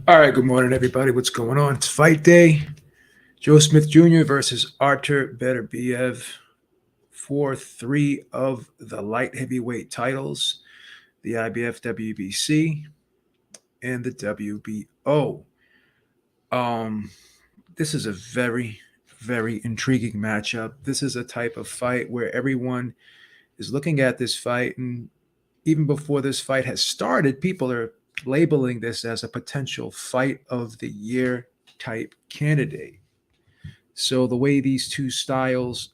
All right, good morning, everybody. What's going on? It's fight day. Joe Smith Jr. versus Artur Beterbiev for three of the light heavyweight titles, the IBF WBC and the WBO. Um, this is a very intriguing matchup. This is a type of fight where everyone is looking at this fight, and even before this fight has started, people are labeling this as a potential fight of the year type candidate. So the way these two styles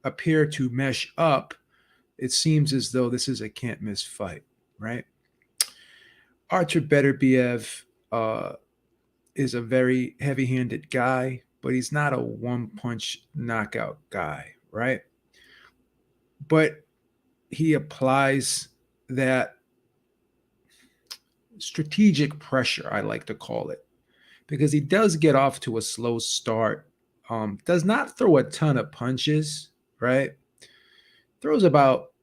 appear to mesh up, it seems as though this is a can't miss fight, right? Artur Beterbiev is a very heavy handed guy, but he's not a one punch knockout guy, right? But he applies that strategic pressure, I like to call it, because he does get off to a slow start, does not throw a ton of punches, right? Throws about,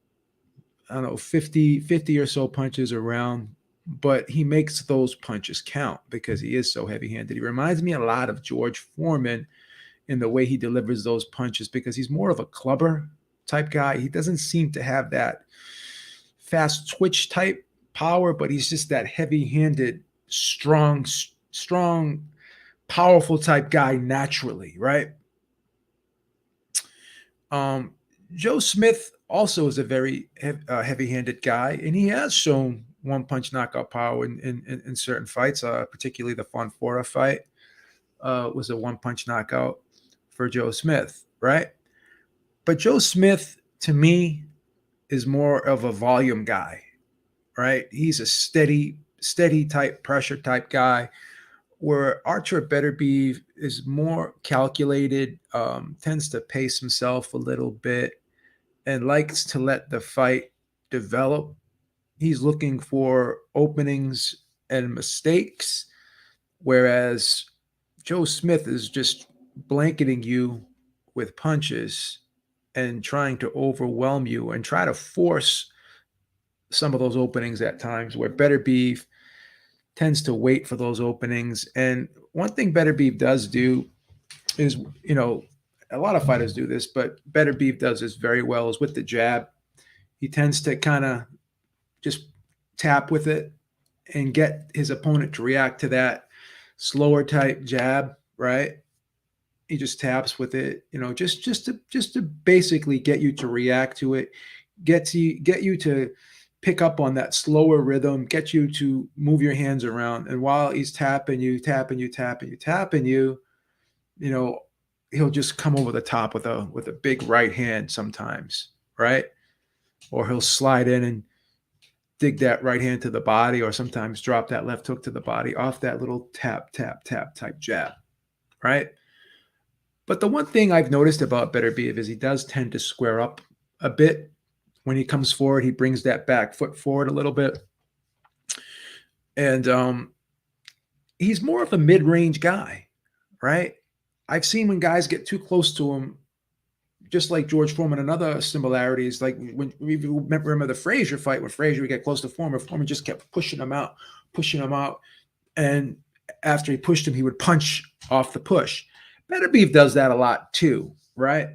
I don't know, 50 or so punches around, but he makes those punches count because he is so heavy handed. He reminds me a lot of George Foreman in the way he delivers those punches because he's more of a clubber type guy. He doesn't seem to have that fast twitch type power, but he's just that heavy handed, strong, powerful type guy naturally, right? Um, Joe Smith also is a very heavy-handed guy, and he has shown one-punch knockout power in certain fights. Particularly the Fonfora fight was a one-punch knockout for Joe Smith, right? But Joe Smith, to me, is more of a volume guy, right? He's a steady type, pressure type guy where Artur Beterbiev is more calculated, tends to pace himself a little bit, and likes to let the fight develop. He's looking for openings and mistakes, whereas Joe Smith is just blanketing you with punches and trying to overwhelm you and try to force some of those openings at times where Beterbiev tends to wait for those openings. And one thing Beterbiev does do is, a lot of fighters do this, but Beterbiev does this very well is with the jab. He tends to kind of just tap with it and get his opponent to react to that slower type jab, right? He just taps with it, just to basically get you to react to it, get you to pick up on that slower rhythm, get you to move your hands around. And while he's tapping you, you know, he'll just come over the top with a big right hand sometimes, right? Or he'll slide in and dig that right hand to the body, or sometimes drop that left hook to the body off that little tap type jab, right? But the one thing I've noticed about Beterbiev is he does tend to square up a bit. When he comes forward, he brings that back foot forward a little bit. And he's more of a mid-range guy, right? I've seen when guys get too close to him, just like George Foreman, another similarity is like when we remember the Frazier fight, when Frazier would get close to Foreman just kept pushing him out. And after he pushed him, he would punch off the push. Beterbiev does that a lot too, right?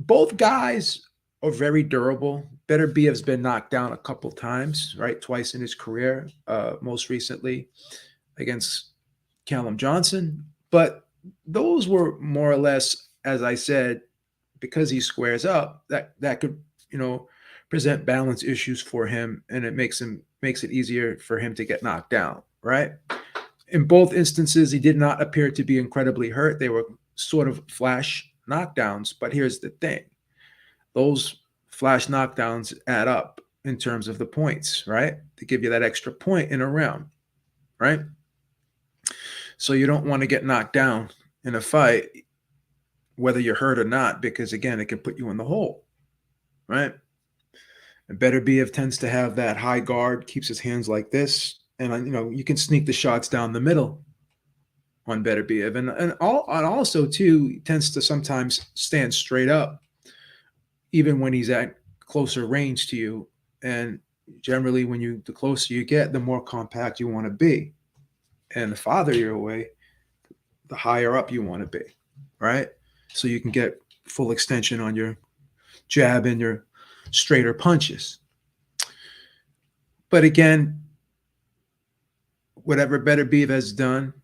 Both guys are very durable. Beterbiev's been knocked down a couple times, right? Twice in his career, most recently against Callum Johnson. But those were more or less, as I said, because he squares up, that could, present balance issues for him, and it makes it easier for him to get knocked down, right? In both instances, he did not appear to be incredibly hurt. They were sort of flash knockdowns, but here's the thing. Those flash knockdowns add up in terms of the points, right? To give you that extra point in a round, right? So you don't want to get knocked down in a fight, whether you're hurt or not, because again, it can put you in the hole, right? And Beterbiev tends to have that high guard, keeps his hands like this, and you can sneak the shots down the middle on Beterbiev, and also too he tends to sometimes stand straight up, even when he's at closer range to you. And generally, the closer you get, the more compact you want to be, And the farther you're away, the higher up you want to be, right? So you can get full extension on your jab and your straighter punches. But again, whatever Beterbiev has done,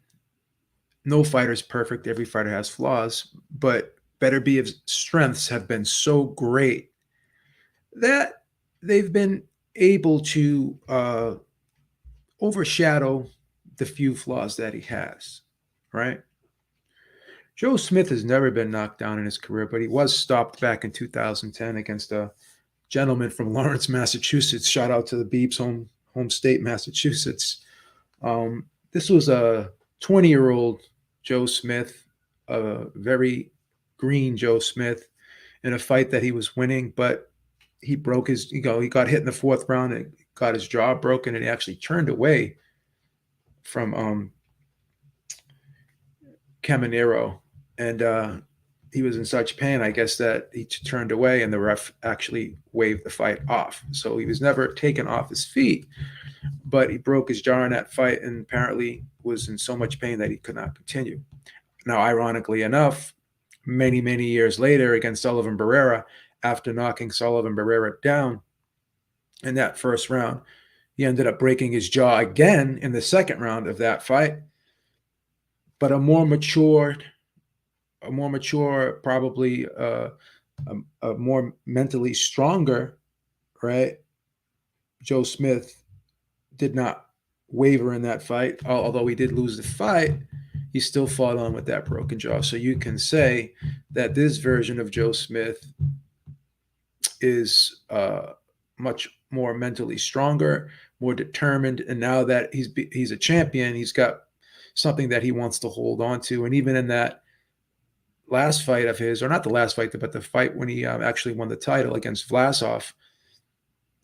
no fighter is perfect. Every fighter has flaws, but Beterbiev's strengths have been so great that they've been able to overshadow the few flaws that he has, right? Joe Smith has never been knocked down in his career, but he was stopped back in 2010 against a gentleman from Lawrence, Massachusetts. Shout out to the Beeps, home state, Massachusetts. This was a 20-year-old Joe Smith, a very green Joe Smith, in a fight that he was winning, but he broke his, he got hit in the fourth round and got his jaw broken, and he actually turned away from Caminero, and he was in such pain, I guess, that he turned away, and the ref actually waved the fight off. So he was never taken off his feet, but he broke his jaw in that fight and apparently was in so much pain that he could not continue. Now, ironically enough, many, many years later against Sullivan Barrera, after knocking Sullivan Barrera down in that first round, he ended up breaking his jaw again in the second round of that fight. But a more mature, probably a more mentally stronger, right? Joe Smith did not waver in that fight. Although he did lose the fight, he still fought on with that broken jaw. So you can say that this version of Joe Smith is much more mentally stronger, more determined. And now that he's a champion, he's got something that he wants to hold on to. And even in that last fight of his, or not the last fight, but the fight when he actually won the title against Vlasov,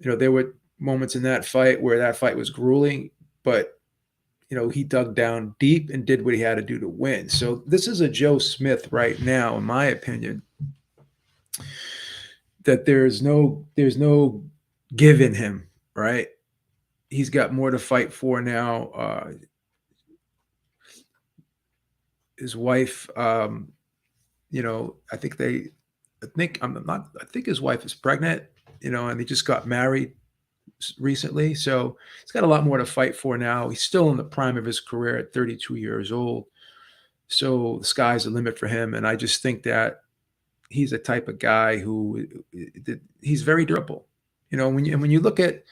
there were moments in that fight where that fight was grueling, but he dug down deep and did what he had to do to win. So this is a Joe Smith right now, in my opinion, that there's no give in him, right? He's got more to fight for now. His wife, I think his wife is pregnant, and they just got married recently. So he's got a lot more to fight for now. He's still in the prime of his career at 32 years old. So the sky's the limit for him. And I just think that he's a type of guy who he's very durable. When you look at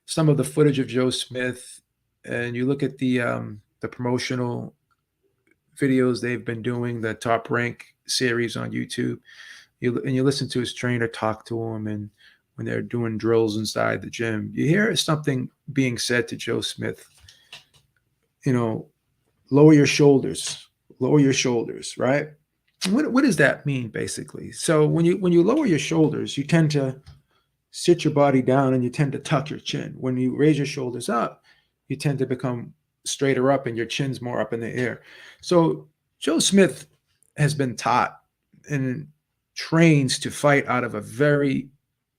some of the footage of Joe Smith and you look at the promotional videos they've been doing, the Top Rank series on YouTube, you listen to his trainer talk to him, and when they're doing drills inside the gym, you hear something being said to Joe Smith, lower your shoulders, right? What does that mean, basically? So when you lower your shoulders, you tend to sit your body down and you tend to tuck your chin. When you raise your shoulders up, you tend to become straighter up and your chin's more up in the air. So Joe Smith has been taught and trains to fight out of a very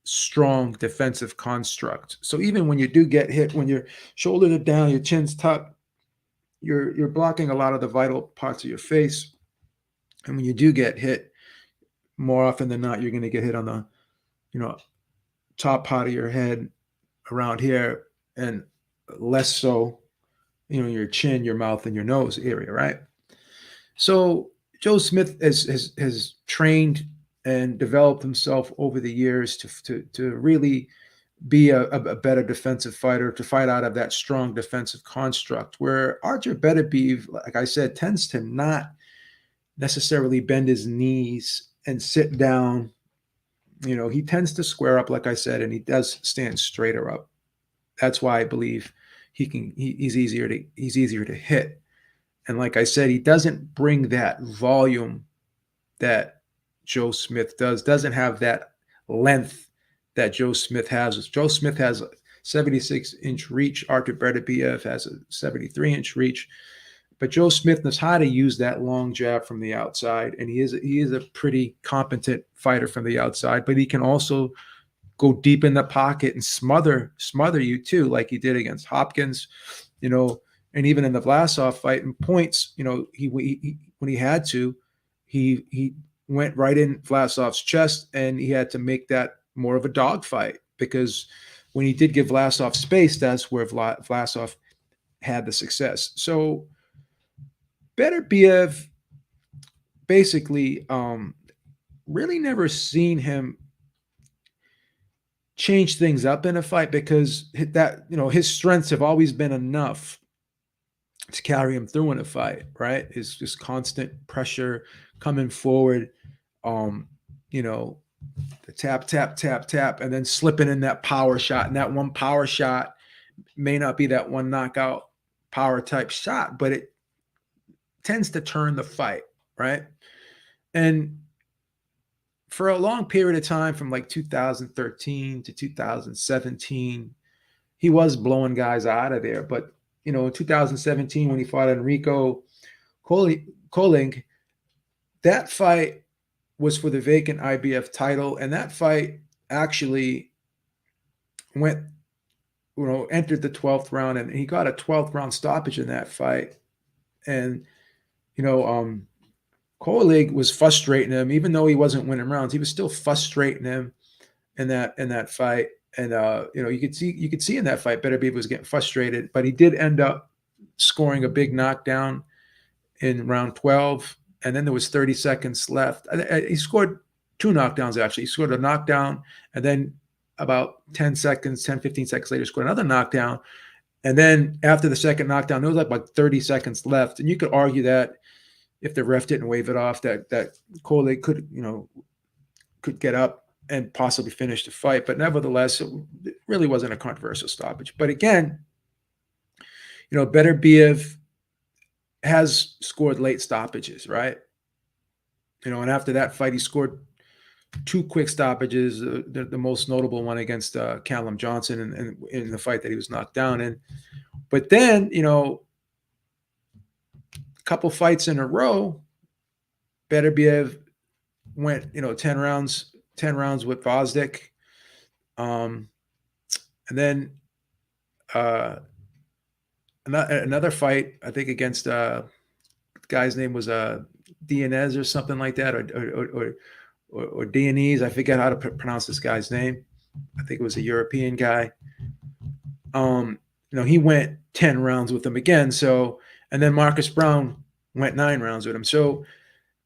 strong defensive construct. So even when you do get hit, when your shoulders are down, your chin's tucked, you're blocking a lot of the vital parts of your face. And when you do get hit, more often than not, you're going to get hit on the, top part of your head around here, and less so, your chin, your mouth, and your nose area, right? So Joe Smith has trained and developed himself over the years to really be a better defensive fighter, to fight out of that strong defensive construct, where Artur Beterbiev, like I said, tends to not necessarily bend his knees and sit down. He tends to square up, like I said, and he does stand straighter up. That's why I believe he's easier to hit. And like I said, he doesn't bring that volume that Joe Smith doesn't have that length that Joe Smith has. Joe Smith has a 76-inch reach. Artur Beterbiev has a 73-inch reach. But Joe Smith knows how to use that long jab from the outside, and he is a pretty competent fighter from the outside. But he can also go deep in the pocket and smother you too, like he did against Hopkins, and And even in the Vlasov fight, in points, he when he had to, he went right in Vlasov's chest, and he had to make that more of a dogfight, because when he did give Vlasov space, that's where Vlasov had the success. So Beterbiev basically really never seen him change things up in a fight, because that his strengths have always been enough to carry him through in a fight, right? Is just constant pressure coming forward, um, you know, the tap, tap, tap, tap, and then slipping in that power shot. And that one power shot may not be that one knockout power type shot, but it tends to turn the fight, right? And for a long period of time, from like 2013 to 2017, he was blowing guys out of there. But in 2017, when he fought Enrico Koling, that fight was for the vacant IBF title, and that fight actually went, entered the 12th round, and he got a 12th round stoppage in that fight. And Koling was frustrating him, even though he wasn't winning rounds. He was still frustrating him in that fight. And you could see in that fight, Beterbiev was getting frustrated, but he did end up scoring a big knockdown in round 12, and then there was 30 seconds left. He scored two knockdowns, actually. He scored a knockdown, and then about 15 seconds later, scored another knockdown. And then after the second knockdown, there was like 30 seconds left. And you could argue that if the ref didn't wave it off, that Coley could get up and possibly finish the fight. But nevertheless, it really wasn't a controversial stoppage. But again, Beterbiev has scored late stoppages, right? And after that fight, he scored two quick stoppages, the most notable one against Callum Johnson in the fight that he was knocked down in. But then, a couple fights in a row, Beterbiev went, 10 rounds with Vosdik. And then another fight, I think, against the guy's name was Dianez or something like that, or Dianese. I forget how to pronounce this guy's name. I think it was a European guy. He went 10 rounds with him again. So, and then Marcus Brown went 9 rounds with him. So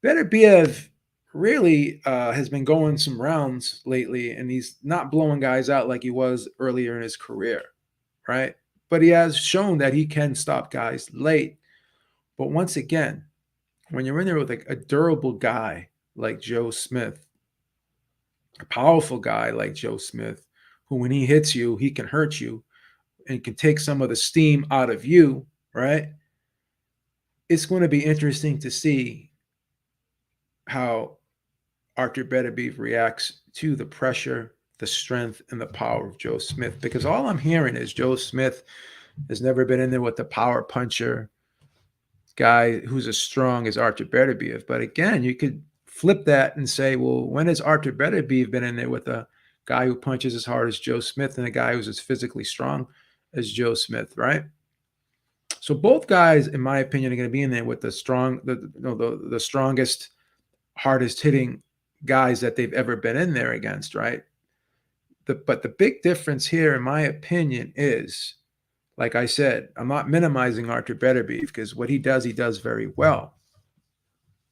Beterbiev really has been going some rounds lately, and he's not blowing guys out like he was earlier in his career, right? But he has shown that he can stop guys late. But once again, when you're in there with a durable guy like Joe Smith, a powerful guy like Joe Smith, who when he hits you, he can hurt you and can take some of the steam out of you, right? It's going to be interesting to see how Artur Beterbiev reacts to the pressure, the strength, and the power of Joe Smith. Because all I'm hearing is Joe Smith has never been in there with the power puncher guy who's as strong as Artur Beterbiev. But again, you could flip that and say, well, when has Artur Beterbiev been in there with a guy who punches as hard as Joe Smith and a guy who's as physically strong as Joe Smith, right? So both guys, in my opinion, are going to be in there with the strongest, hardest hitting guys that they've ever been in there against, right? But the big difference here, in my opinion, is, like I said, I'm not minimizing Artur Beterbiev, because what he does very well.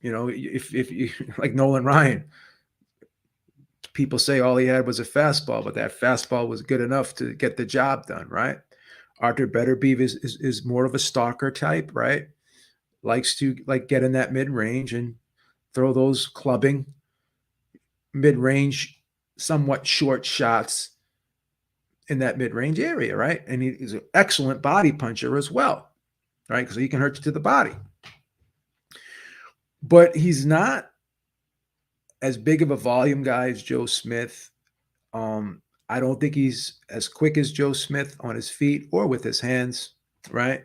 If you like Nolan Ryan, people say all he had was a fastball, but that fastball was good enough to get the job done, right? Artur Beterbiev is more of a stalker type, right? Likes to get in that mid-range and throw those clubbing mid-range, somewhat short shots in that mid-range area, right? And he's an excellent body puncher as well, right? Because he can hurt you to the body. But he's not as big of a volume guy as Joe Smith. I don't think he's as quick as Joe Smith on his feet or with his hands, right?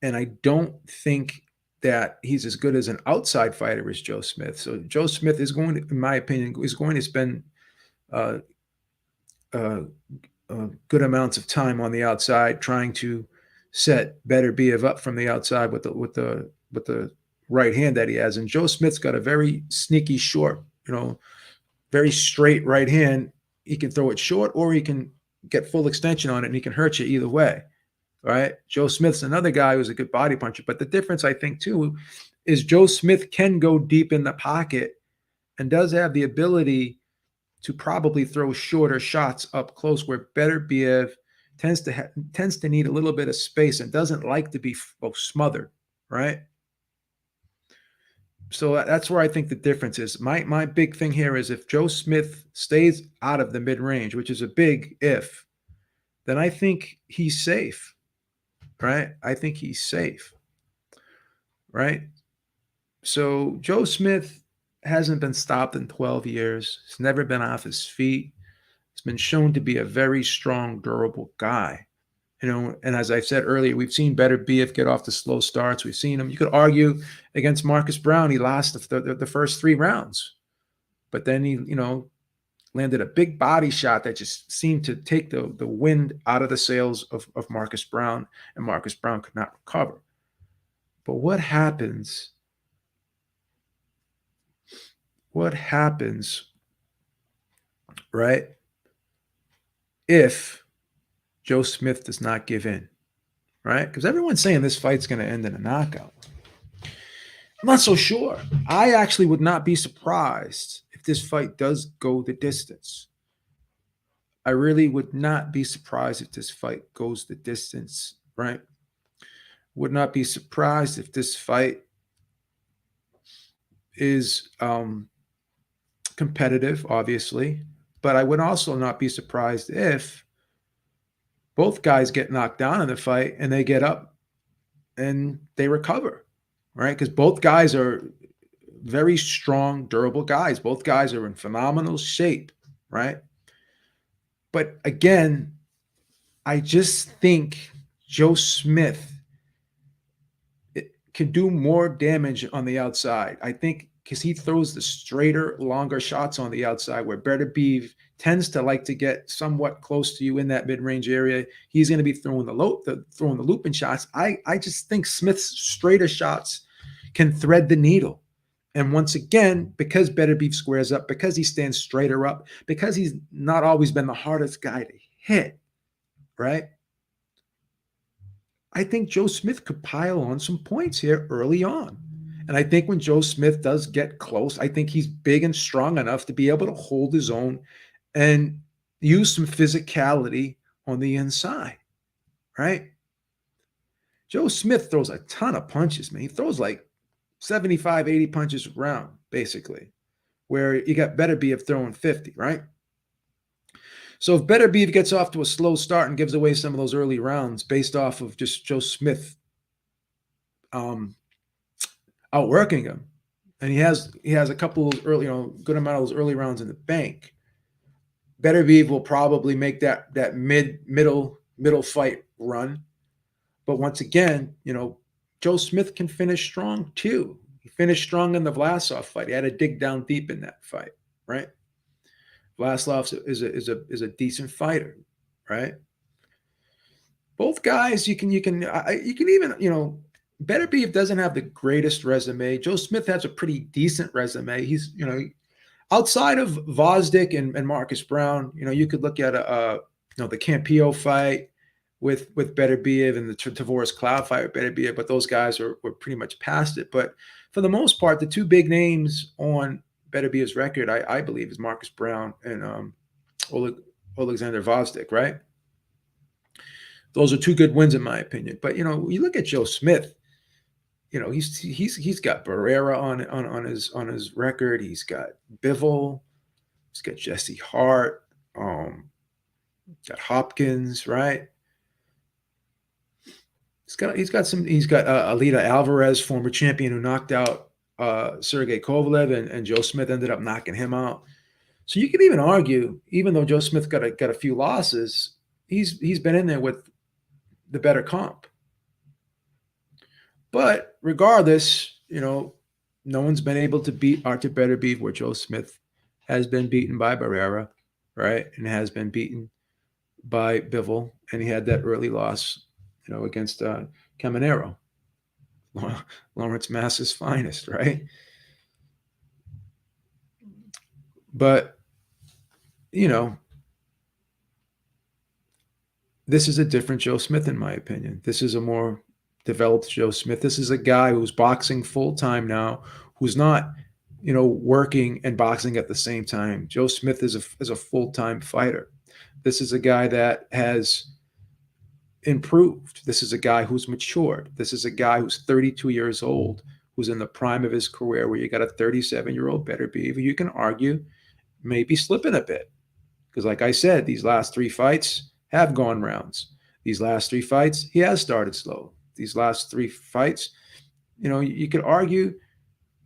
And I don't think that he's as good as an outside fighter as Joe Smith. So Joe Smith is going to, in my opinion, is going to spend good amounts of time on the outside trying to set Beterbiev up from the outside with the right hand that he has. And Joe Smith's got a very sneaky short, very straight right hand. He can throw it short or he can get full extension on it and he can hurt you either way. Right? Joe Smith's another guy who's a good body puncher. But the difference, I think, too, is Joe Smith can go deep in the pocket and does have the ability to probably throw shorter shots up close, where Beterbiev tends to need a little bit of space and doesn't like to be smothered, right? So that's where I think the difference is. My big thing here is if Joe Smith stays out of the mid range, which is a big if, then I think he's safe, right? I think he's safe, right? So Joe Smith hasn't been stopped in 12 years. He's never been off his feet. He's been shown to be a very strong, durable guy. And as I said earlier, we've seen Beterbiev get off the slow starts. We've seen him. You could argue against Marcus Brown, he lost the first 3 rounds, but then he, landed a big body shot that just seemed to take the wind out of the sails of Marcus Brown, and Marcus Brown could not recover. But what happens? What happens, right, if Joe Smith does not give in, right? Because everyone's saying this fight's going to end in a knockout. I'm not so sure. I actually would not be surprised if this fight does go the distance. I really would not be surprised if this fight goes the distance, right? Would not be surprised if this fight is competitive, obviously, but I would also not be surprised if both guys get knocked down in the fight and they get up and they recover, right? Because both guys are very strong, durable guys. Both guys are in phenomenal shape, right? But again, I just think Joe Smith can do more damage on the outside. I think because he throws the straighter, longer shots on the outside, where Beterbiev tends to like to get somewhat close to you in that mid-range area. He's going to be throwing the looping shots. I just think Smith's straighter shots can thread the needle. And once again, because Beterbiev squares up, because he stands straighter up, because he's not always been the hardest guy to hit, right? I think Joe Smith could pile on some points here early on. And I think when Joe Smith does get close, I think he's big and strong enough to be able to hold his own and use some physicality on the inside, right? Joe Smith throws a ton of punches, man. He throws like 75, 80 punches a round, basically, where you got Beterbiev throwing 50, right? So if Beterbiev gets off to a slow start and gives away some of those early rounds based off of just Joe Smith outworking him, and he has a couple of early, good amount of those early rounds in the bank, Beterbiev will probably make that middle fight run. But once again, Joe Smith can finish strong too. He finished strong in the Vlasov fight. He had to dig down deep in that fight, right? Vlasov is a decent fighter, right? Both guys, you can even, Beterbiev doesn't have the greatest resume. Joe Smith has a pretty decent resume. He's, outside of Vosdick and Marcus Brown, you could look at the Campillo fight with Beterbiev and the Tavoris Cloud fight with Beterbiev, but those guys were pretty much past it. But for the most part, the two big names on Beterbiev's record, I believe, is Marcus Brown and Alexander Vosdick, right? Those are two good wins in my opinion. But you look at Joe Smith, he's got Barrera on his record. He's got Bivol. He's got Jesse Hart. Got Hopkins, right? He's got Alida Alvarez, former champion, who knocked out Sergey Kovalev, and Joe Smith ended up knocking him out. So you could even argue, even though Joe Smith got a few losses, he's been in there with the better comp. But regardless, no one's been able to beat Artur Beterbiev where Joe Smith has been beaten by Barrera, right? And has been beaten by Bivol, and he had that early loss against Caminero, Lawrence Mass's finest, right? But, you know, this is a different Joe Smith, in my opinion. This is a more developed Joe Smith. This is a guy who's boxing full time now, who's not, working and boxing at the same time. Joe Smith is a full time fighter. This is a guy that has improved. This is a guy who's matured. This is a guy who's 32 years old, who's in the prime of his career, where you got a 37-year-old Beterbiev, you can argue maybe slipping a bit. Because, like I said, these last three fights have gone rounds. These last three fights, he has started slow. These last three fights, you could argue,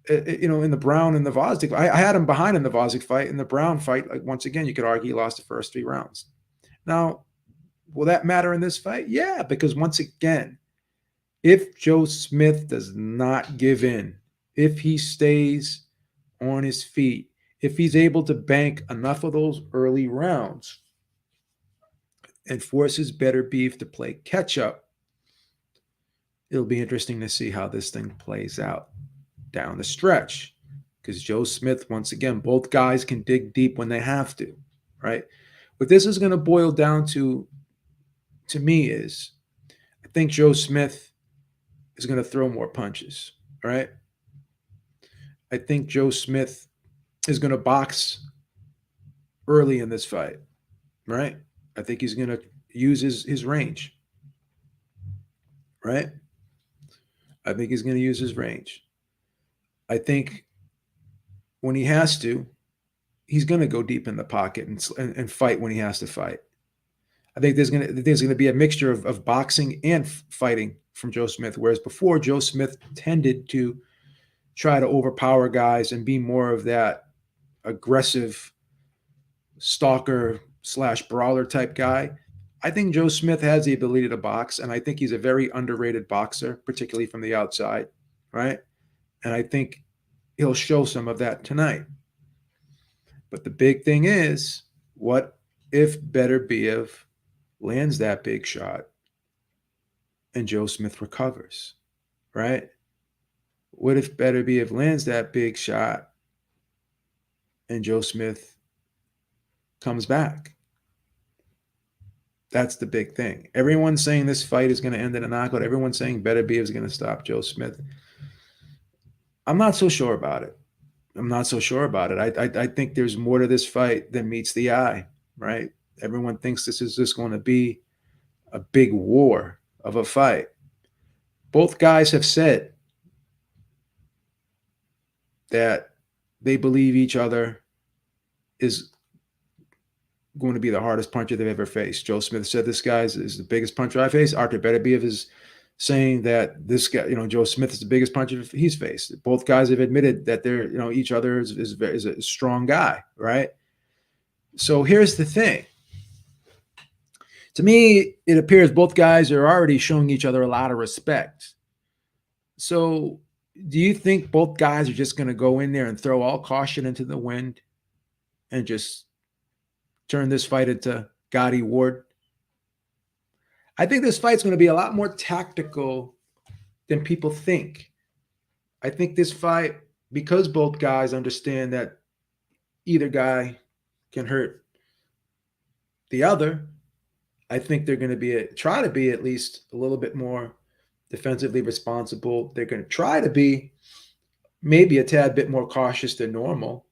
in the Brown and the Vozick, I had him behind in the Vozick fight. In the Brown fight, like, once again, you could argue he lost the first three rounds. Now, will that matter in this fight? Yeah, because once again, if Joe Smith does not give in, if he stays on his feet, if he's able to bank enough of those early rounds and forces Beterbiev to play catch up, it'll be interesting to see how this thing plays out down the stretch. Because Joe Smith, once again, both guys can dig deep when they have to, right? What this is going to boil down to me, is I think Joe Smith is going to throw more punches, right? I think Joe Smith is going to box early in this fight, right? I think he's going to use his range, right? I think he's going to use his range. I think when he has to, he's going to go deep in the pocket and fight when he has to fight. I think there's going to be a mixture of boxing and fighting from Joe Smith, whereas before Joe Smith tended to try to overpower guys and be more of that aggressive stalker / brawler type guy. I think Joe Smith has the ability to box, and I think he's a very underrated boxer, particularly from the outside, right? And I think he'll show some of that tonight. But the big thing is, what if Beterbiev lands that big shot and Joe Smith recovers, right? What if Beterbiev lands that big shot and Joe Smith comes back? That's the big thing. Everyone's saying this fight is going to end in a knockout. Everyone's saying Beterbiev is going to stop Joe Smith. I'm not so sure about it. I think there's more to this fight than meets the eye, right? Everyone thinks this is just going to be a big war of a fight. Both guys have said that they believe each other is going to be the hardest puncher they've ever faced. Joe Smith said this guy is the biggest puncher I faced. Artur Beterbiev is saying that this guy, Joe Smith is the biggest puncher he's faced. Both guys have admitted that they're, each other is a strong guy, right? So here's the thing. To me, it appears both guys are already showing each other a lot of respect. So do you think both guys are just going to go in there and throw all caution into the wind and just turn this fight into Gotti Ward? I think this fight's going to be a lot more tactical than people think. I think this fight, because both guys understand that either guy can hurt the other, I think they're going to try to be at least a little bit more defensively responsible. They're going to try to be maybe a tad bit more cautious than normal,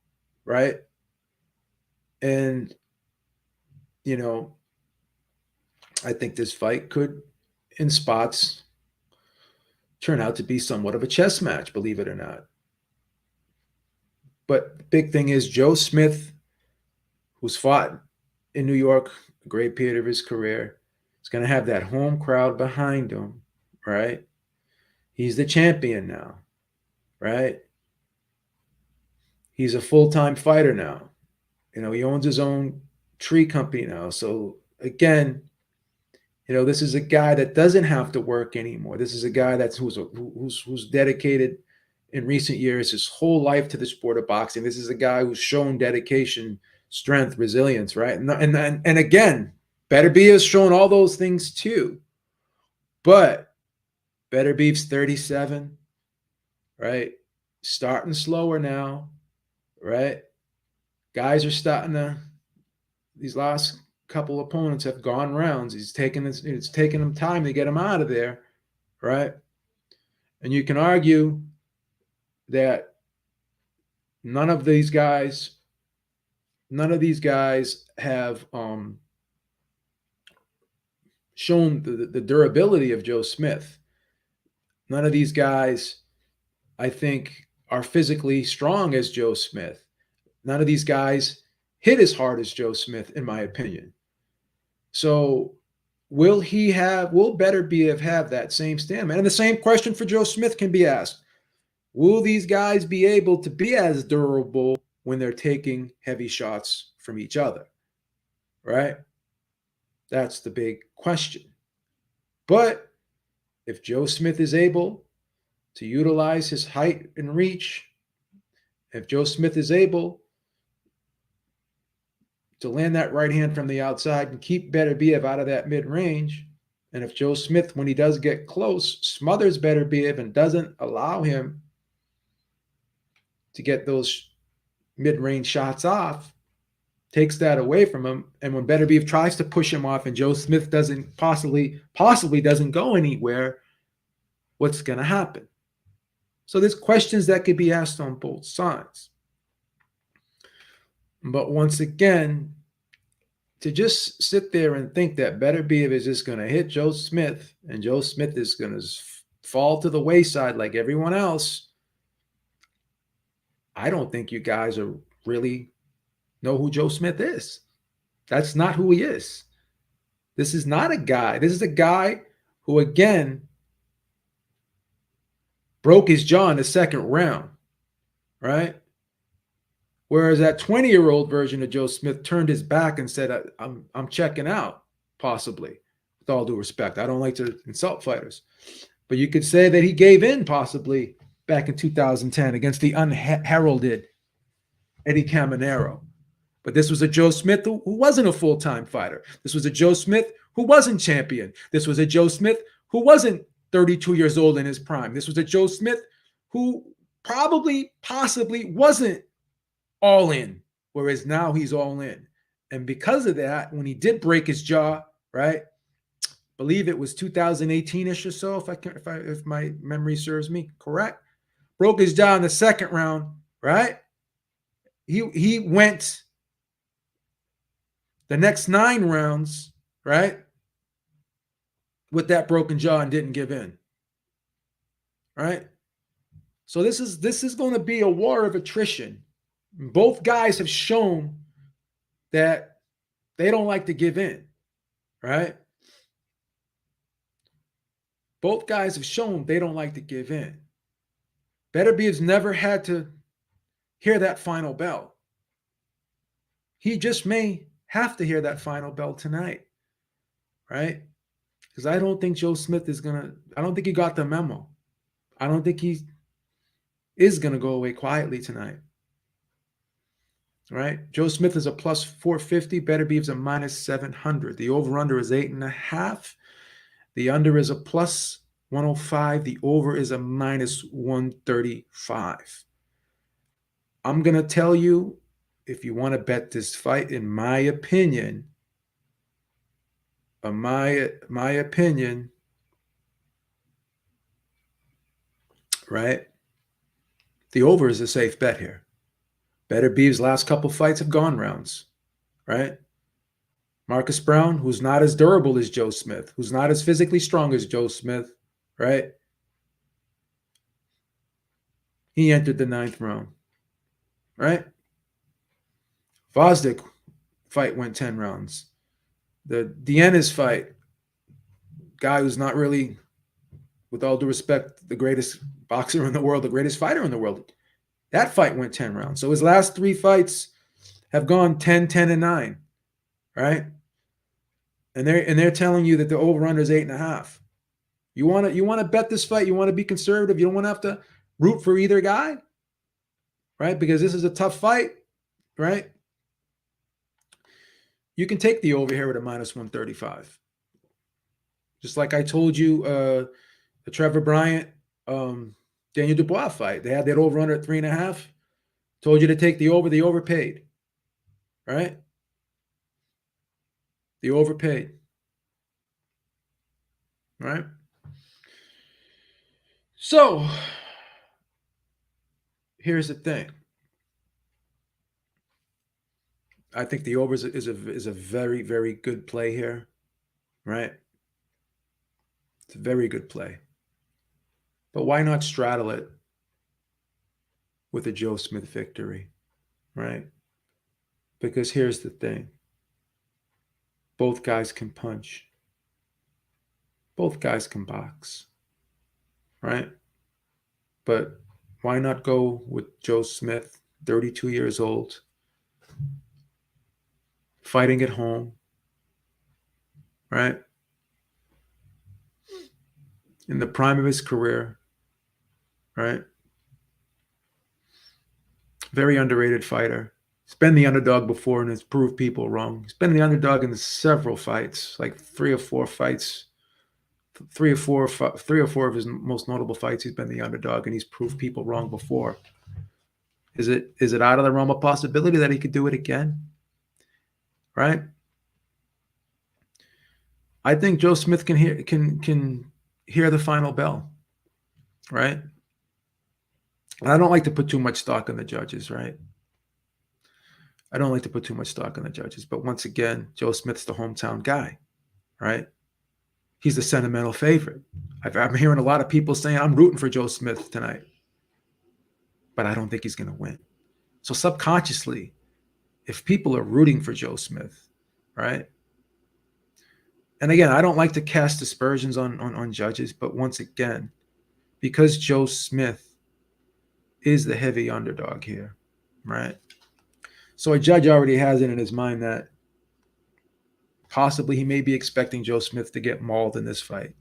right? And, I think this fight could, in spots, turn out to be somewhat of a chess match, believe it or not. But the big thing is Joe Smith, who's fought in New York a great period of his career, is going to have that home crowd behind him, right? He's the champion now, right? He's a full-time fighter now. He owns his own tree company now. So, again, this is a guy that doesn't have to work anymore. This is a guy who's dedicated in recent years his whole life to the sport of boxing. This is a guy who's shown dedication, strength, resilience, right? And again, Beterbiev has shown all those things too. But Beterbiev's 37, right? Starting slower now, right? Guys are starting to, these last couple opponents have gone rounds. It's taken them time to get him out of there, right? And you can argue that none of these guys have shown the durability of Joe Smith. None of these guys, I think, are physically strong as Joe Smith. None of these guys hit as hard as Joe Smith, in my opinion. So will Beterbiev have that same stamina? And the same question for Joe Smith can be asked. Will these guys be able to be as durable when they're taking heavy shots from each other? Right? That's the big question. But if Joe Smith is able to utilize his height and reach, if Joe Smith is able to land that right hand from the outside and keep Beterbiev out of that mid-range, and if Joe Smith, when he does get close, smothers Beterbiev and doesn't allow him to get those mid-range shots off, takes that away from him, and when Beterbiev tries to push him off and Joe Smith doesn't possibly doesn't go anywhere, what's going to happen? So there's questions that could be asked on both sides. But once again, to just sit there and think that Beterbiev is just going to hit Joe Smith and Joe Smith is going to fall to the wayside like everyone else, I don't think you guys are really know who Joe Smith is. That's not who he is. This is not a guy. This is a guy who, again, broke his jaw in the second round, right? Whereas that 20-year-old version of Joe Smith turned his back and said, I'm checking out, possibly, with all due respect. I don't like to insult fighters. But you could say that he gave in, possibly, back in 2010 against the unheralded Eddie Caminero. But this was a Joe Smith who wasn't a full-time fighter. This was a Joe Smith who wasn't champion. This was a Joe Smith who wasn't 32 years old in his prime. This was a Joe Smith who possibly wasn't all in, whereas now he's all in. And because of that, when he did break his jaw, right, believe it was 2018-ish or so, if my memory serves me correct, broke his jaw in the second round, right? He went the next 9 rounds, right, with that broken jaw and didn't give in, right? So this is going to be a war of attrition. Both guys have shown that they don't like to give in, right? Both guys have shown they don't like to give in. Beterbiev's never had to hear that final bell. He just may have to hear that final bell tonight, right? Because I don't think Joe Smith I don't think he got the memo. I don't think he is going to go away quietly tonight. Right? Joe Smith is a plus 450. Beterbiev's a minus 700. The over-under is 8.5. The under is a plus 105. The over is a minus 135. I'm going to tell you, if you want to bet this fight, in my opinion, right? The over is a safe bet here. Beterbiev's last couple fights have gone rounds, right? Marcus Brown, who's not as durable as Joe Smith, who's not as physically strong as Joe Smith, right? He entered the 9th round, right? Vosdick fight went 10 rounds. The Dienis fight, guy who's not really, with all due respect, the greatest boxer in the world, the greatest fighter in the world, that fight went 10 rounds. So his last 3 fights have gone 10, 10, and 9, right? And they're telling you that the over-under is 8.5. You want to bet this fight? You want to be conservative? You don't want to have to root for either guy, right? Because this is a tough fight, right? You can take the over here at a minus 135. Just like I told you, the Trevor Bryant, Daniel Dubois fight. They had that over under at 3.5. Told you to take the over. They overpaid, right? They overpaid, right? So here's the thing. I think the over is a very, very good play here, right? It's a very good play. But why not straddle it with a Joe Smith victory, right? Because here's the thing. Both guys can punch. Both guys can box, right? But why not go with Joe Smith, 32 years old, fighting at home, right? In the prime of his career, right? Very underrated fighter. He's been the underdog before and has proved people wrong. He's been the underdog in several fights, like three or four of his most notable fights. He's been the underdog and he's proved people wrong before. Is it out of the realm of possibility that he could do it again? Right? I think Joe Smith can hear the final bell. Right? And I don't like to put too much stock in the judges, right? I don't like to put too much stock in the judges. But once again, Joe Smith's the hometown guy, right? He's the sentimental favorite. I'm hearing a lot of people saying, I'm rooting for Joe Smith tonight. But I don't think he's going to win. So subconsciously, if people are rooting for Joe Smith, right? And again, I don't like to cast aspersions on judges, but once again, because Joe Smith is the heavy underdog here, right? So a judge already has it in his mind that possibly he may be expecting Joe Smith to get mauled in this fight,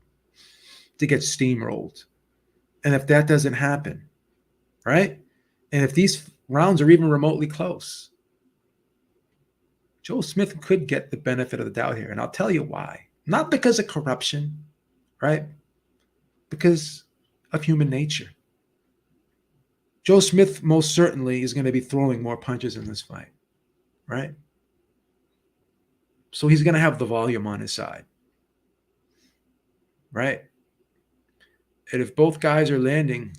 to get steamrolled. And if that doesn't happen, right? And if these rounds are even remotely close, Joe Smith could get the benefit of the doubt here. And I'll tell you why. Not because of corruption, right? Because of human nature. Joe Smith most certainly is going to be throwing more punches in this fight, right? So he's going to have the volume on his side, right? And if both guys are landing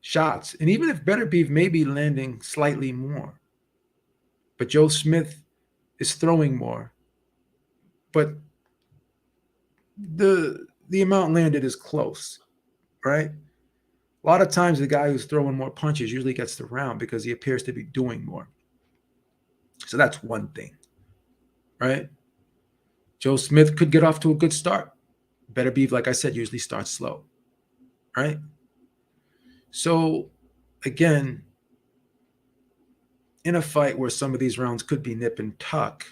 shots, and even if Beterbiev may be landing slightly more, but Joe Smith is throwing more, but the amount landed is close, right? A lot of times the guy who's throwing more punches usually gets the round because he appears to be doing more. So that's one thing, right? Joe Smith could get off to a good start. Beterbiev, like I said, usually starts slow, right? So again, in a fight where some of these rounds could be nip and tuck,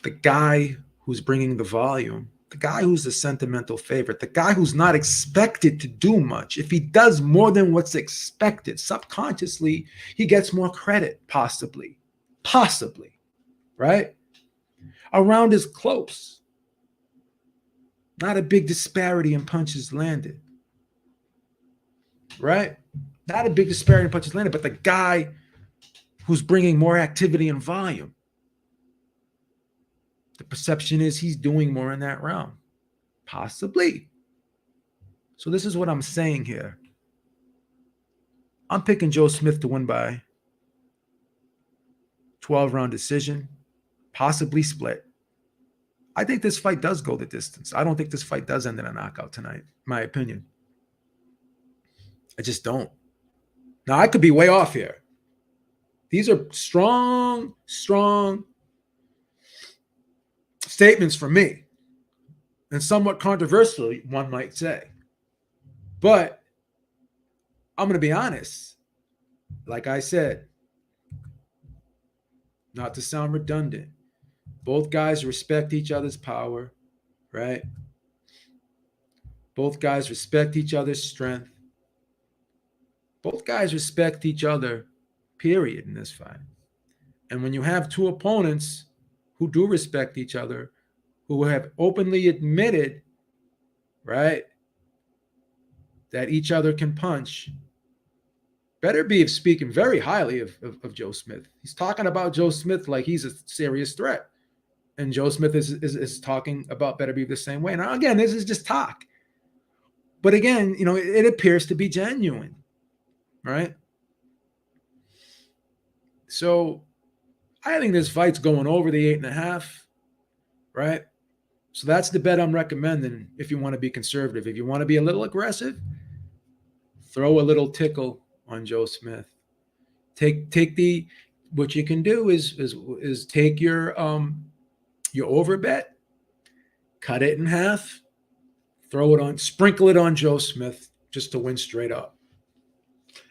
the guy who's bringing the volume, the guy who's the sentimental favorite, the guy who's not expected to do much, if he does more than what's expected, subconsciously, he gets more credit, possibly, right? A round is close. Not a big disparity in punches landed, right? Not a big disparity in punches landed, but the guy who's bringing more activity and volume, the perception is he's doing more in that round. Possibly. So this is what I'm saying here. I'm picking Joe Smith to win by 12-round decision, possibly split. I think this fight does go the distance. I don't think this fight does end in a knockout tonight, my opinion. I just don't. Now, I could be way off here. These are strong statements from me, and somewhat controversial, one might say. But I'm going to be honest. Like I said, not to sound redundant, both guys respect each other's power, right? Both guys respect each other's strength. Both guys respect each other, period, in this fight. And when you have two opponents who do respect each other, who have openly admitted, right, that each other can punch. Beterbiev speaking very highly of Joe Smith. He's talking about Joe Smith like he's a serious threat. And Joe Smith is talking about Beterbiev the same way. Now, again, this is just talk. But again, it appears to be genuine, right? So I think this fight's going over the 8.5, right? So that's the bet I'm recommending if you want to be conservative. If you want to be a little aggressive, throw a little tickle on Joe Smith. Take the what you can do is take your over bet, cut it in half, sprinkle it on Joe Smith just to win straight up.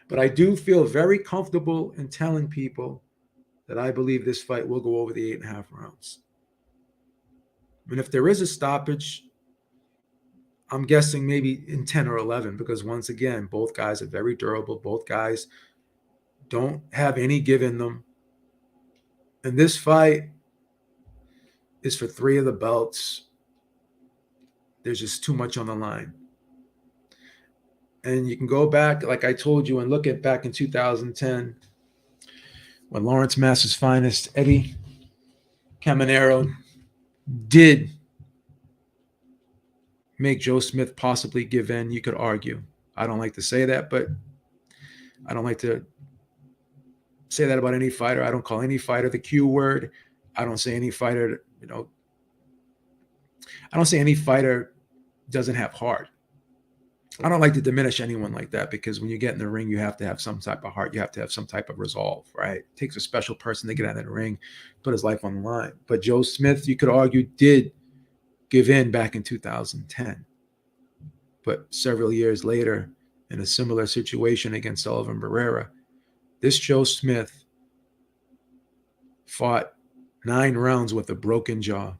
But I do feel very comfortable in telling people that I believe this fight will go over the 8.5 rounds. And if there is a stoppage, I'm guessing maybe in 10 or 11, because once again, both guys are very durable. Both guys don't have any give in them. And this fight is for 3 of the belts. There's just too much on the line. And you can go back, like I told you, and look at back in 2010 when Lawrence Masters' finest, Eddie Caminero, did make Joe Smith possibly give in. You could argue. I don't like to say that, but I don't like to say that about any fighter. I don't call any fighter the Q word. I don't say any fighter, I don't say any fighter doesn't have heart. I don't like to diminish anyone like that, because when you get in the ring, you have to have some type of heart. You have to have some type of resolve, right? It takes a special person to get out of the ring, put his life on the line. But Joe Smith, you could argue, did give in back in 2010. But several years later, in a similar situation against Sullivan Barrera, this Joe Smith fought 9 rounds with a broken jaw.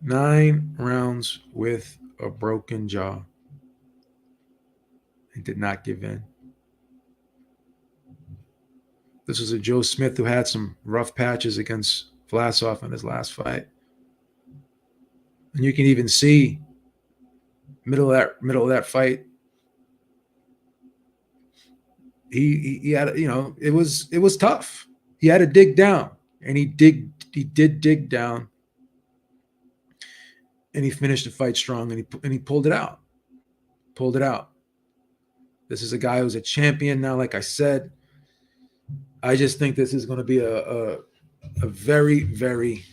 9 rounds with a broken jaw. And did not give in. This was a Joe Smith who had some rough patches against Vlasov in his last fight. And you can even see middle of that fight, he had, it was tough. He had to dig down, and he did dig down, and he finished the fight strong, and he pulled it out. This is a guy who's a champion now. Like I said, I just think this is going to be a very, very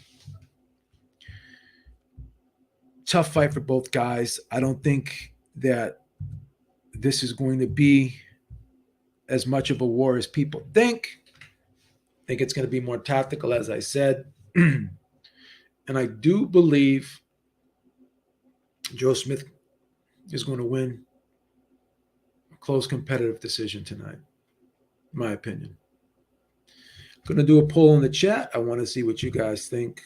tough fight for both guys. I don't think that this is going to be as much of a war as people think. I think it's going to be more tactical, as I said. And I do believe Joe Smith is going to win a close competitive decision tonight, in my opinion. I'm going to do a poll in the chat. I want to see what you guys think.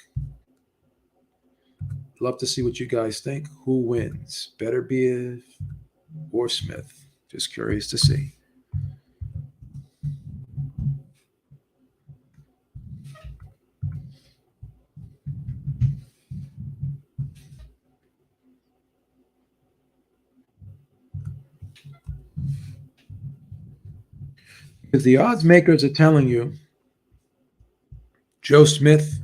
Love to see what you guys think. Who wins, Beterbiev or Smith? Just curious to see. Because the odds makers are telling you Joe Smith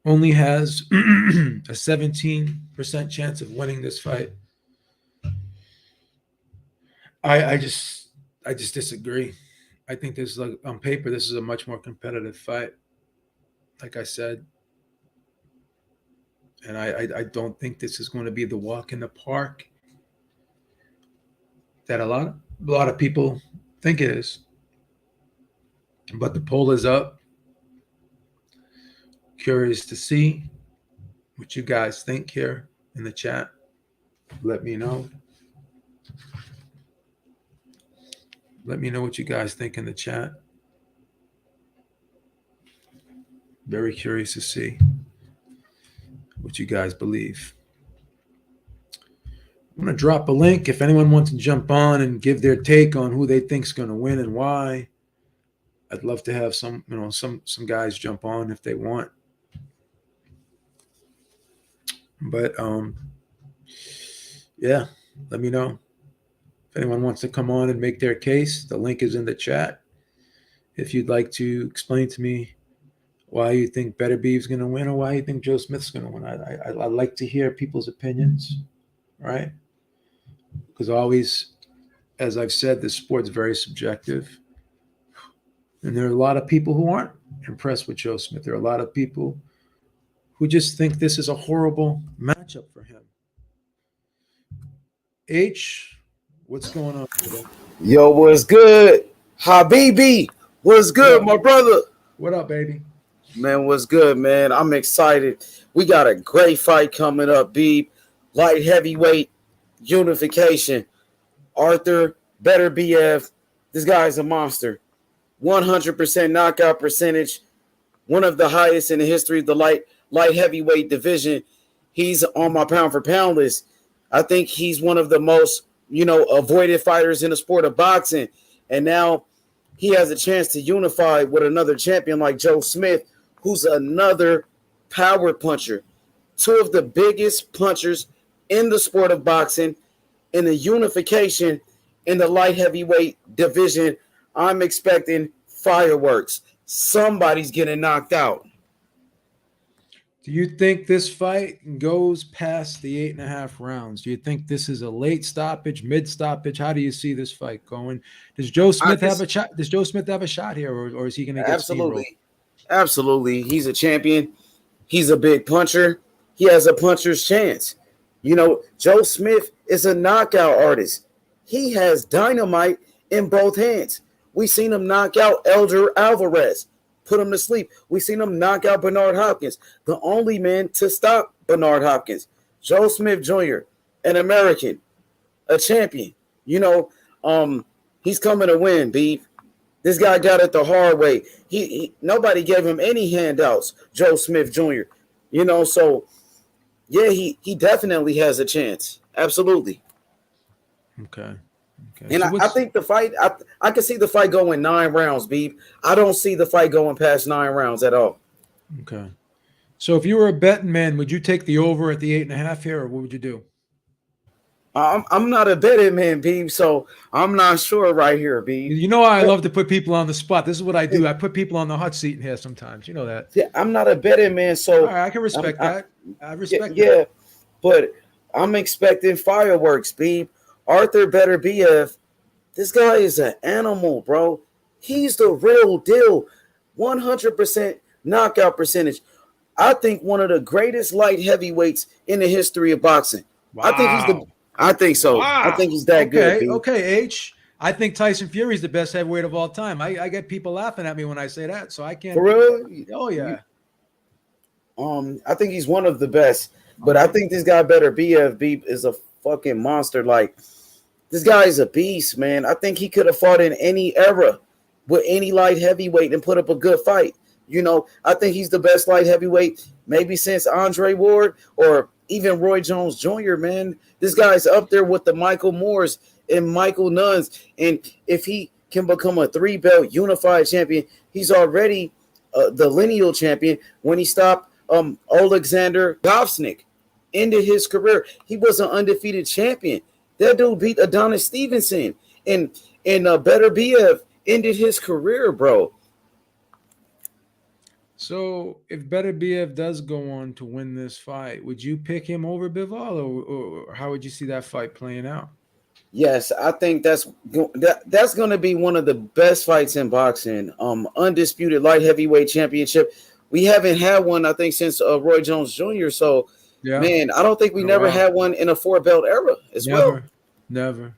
only has a 17% chance of winning this fight. I just disagree. I think this is, like, on paper, this is a much more competitive fight, like I said. And I don't think this is going to be the walk in the park that a lot of people think it is. But the poll is up. Curious to see what you guys think here in the chat. Let me know. Let me know what you guys think in the chat. Very curious to see what you guys believe. I'm going to drop a link if anyone wants to jump on and give their take on who they think is going to win and why. I'd love to have some guys jump on if they want. But yeah, let me know if anyone wants to come on and make their case. The link is in the chat. If you'd like to explain to me why you think Beterbiev's going to win or why you think Joe Smith's going to win, I like to hear people's opinions, right? Because always, as I've said, this sport's very subjective. And there are a lot of people who aren't impressed with Joe Smith. There are a lot of people who just think this is a horrible matchup for him. H, what's going on today? Yo, what's good? Habibi, what's good, my brother? What up, baby? Man, what's good, man? I'm excited. We got a great fight coming up, Beeb. Light heavyweight unification. Artur Beterbiev. This guy's a monster. 100% knockout percentage. One of the highest in the history of the light heavyweight division. He's on my pound for pound list. I think he's one of the most, avoided fighters in the sport of boxing. And now he has a chance to unify with another champion like Joe Smith, who's another power puncher. Two of the biggest punchers in the sport of boxing. In the unification in the light heavyweight division, I'm expecting fireworks. Somebody's getting knocked out. Do you think this fight goes past the 8.5 rounds? Do you think this is a late stoppage, mid stoppage? How do you see this fight going? Does Joe Smith have a shot? Does Joe Smith have a shot here, or is he going to get steamrolled? Absolutely. He's a champion. He's a big puncher. He has a puncher's chance. Joe Smith is a knockout artist. He has dynamite in both hands. We seen him knock out Elder Alvarez, put him to sleep. We seen him knock out Bernard Hopkins, the only man to stop Bernard Hopkins. Joe Smith Jr., an American, a champion. He's coming to win, Beef. This guy got it the hard way. Nobody gave him any handouts, Joe Smith Jr. So yeah, he definitely has a chance. Absolutely. Okay. And I think the fight, I can see the fight going 9 rounds, Beef. I don't see the fight going past 9 rounds at all. Okay. So if you were a betting man, would you take the over at the 8.5 here, or what would you do? I'm not a betting man, Beef, so I'm not sure right here, Beef. I love to put people on the spot. This is what I do. I put people on the hot seat in here sometimes. You know that. Yeah, I'm not a betting man, so all right, I can respect that. I respect that. Yeah, but I'm expecting fireworks, Beef. Artur Beterbiev, this guy is an animal, bro. He's the real deal. 100% knockout percentage. I think one of the greatest light heavyweights in the history of boxing. Wow. I think so. Wow. I think he's that good. Okay, H. I think Tyson Fury's the best heavyweight of all time. I get people laughing at me when I say that, so I can't. For real? Oh yeah. I think he's one of the best, but I think this guy Beterbiev is a fucking monster. Like, this guy is a beast, man. I think he could have fought in any era with any light heavyweight and put up a good fight. I think he's the best light heavyweight maybe since Andre Ward or even Roy Jones Jr., man. This guy's up there with the Michael Moores and Michael Nunns. And if he can become a 3-belt unified champion, he's already the lineal champion. When he stopped Alexander Govsnik, ended his career. He was an undefeated champion. That dude beat Adonis Stevenson, and Beterbiev ended his career, bro. So if Beterbiev does go on to win this fight, would you pick him over Bivol, or how would you see that fight playing out? Yes, I think that's going to be one of the best fights in boxing. Undisputed light heavyweight championship. We haven't had one, I think, since Roy Jones Jr. So, yeah. Man, I don't think we never had one in a 4-belt era as well. Never.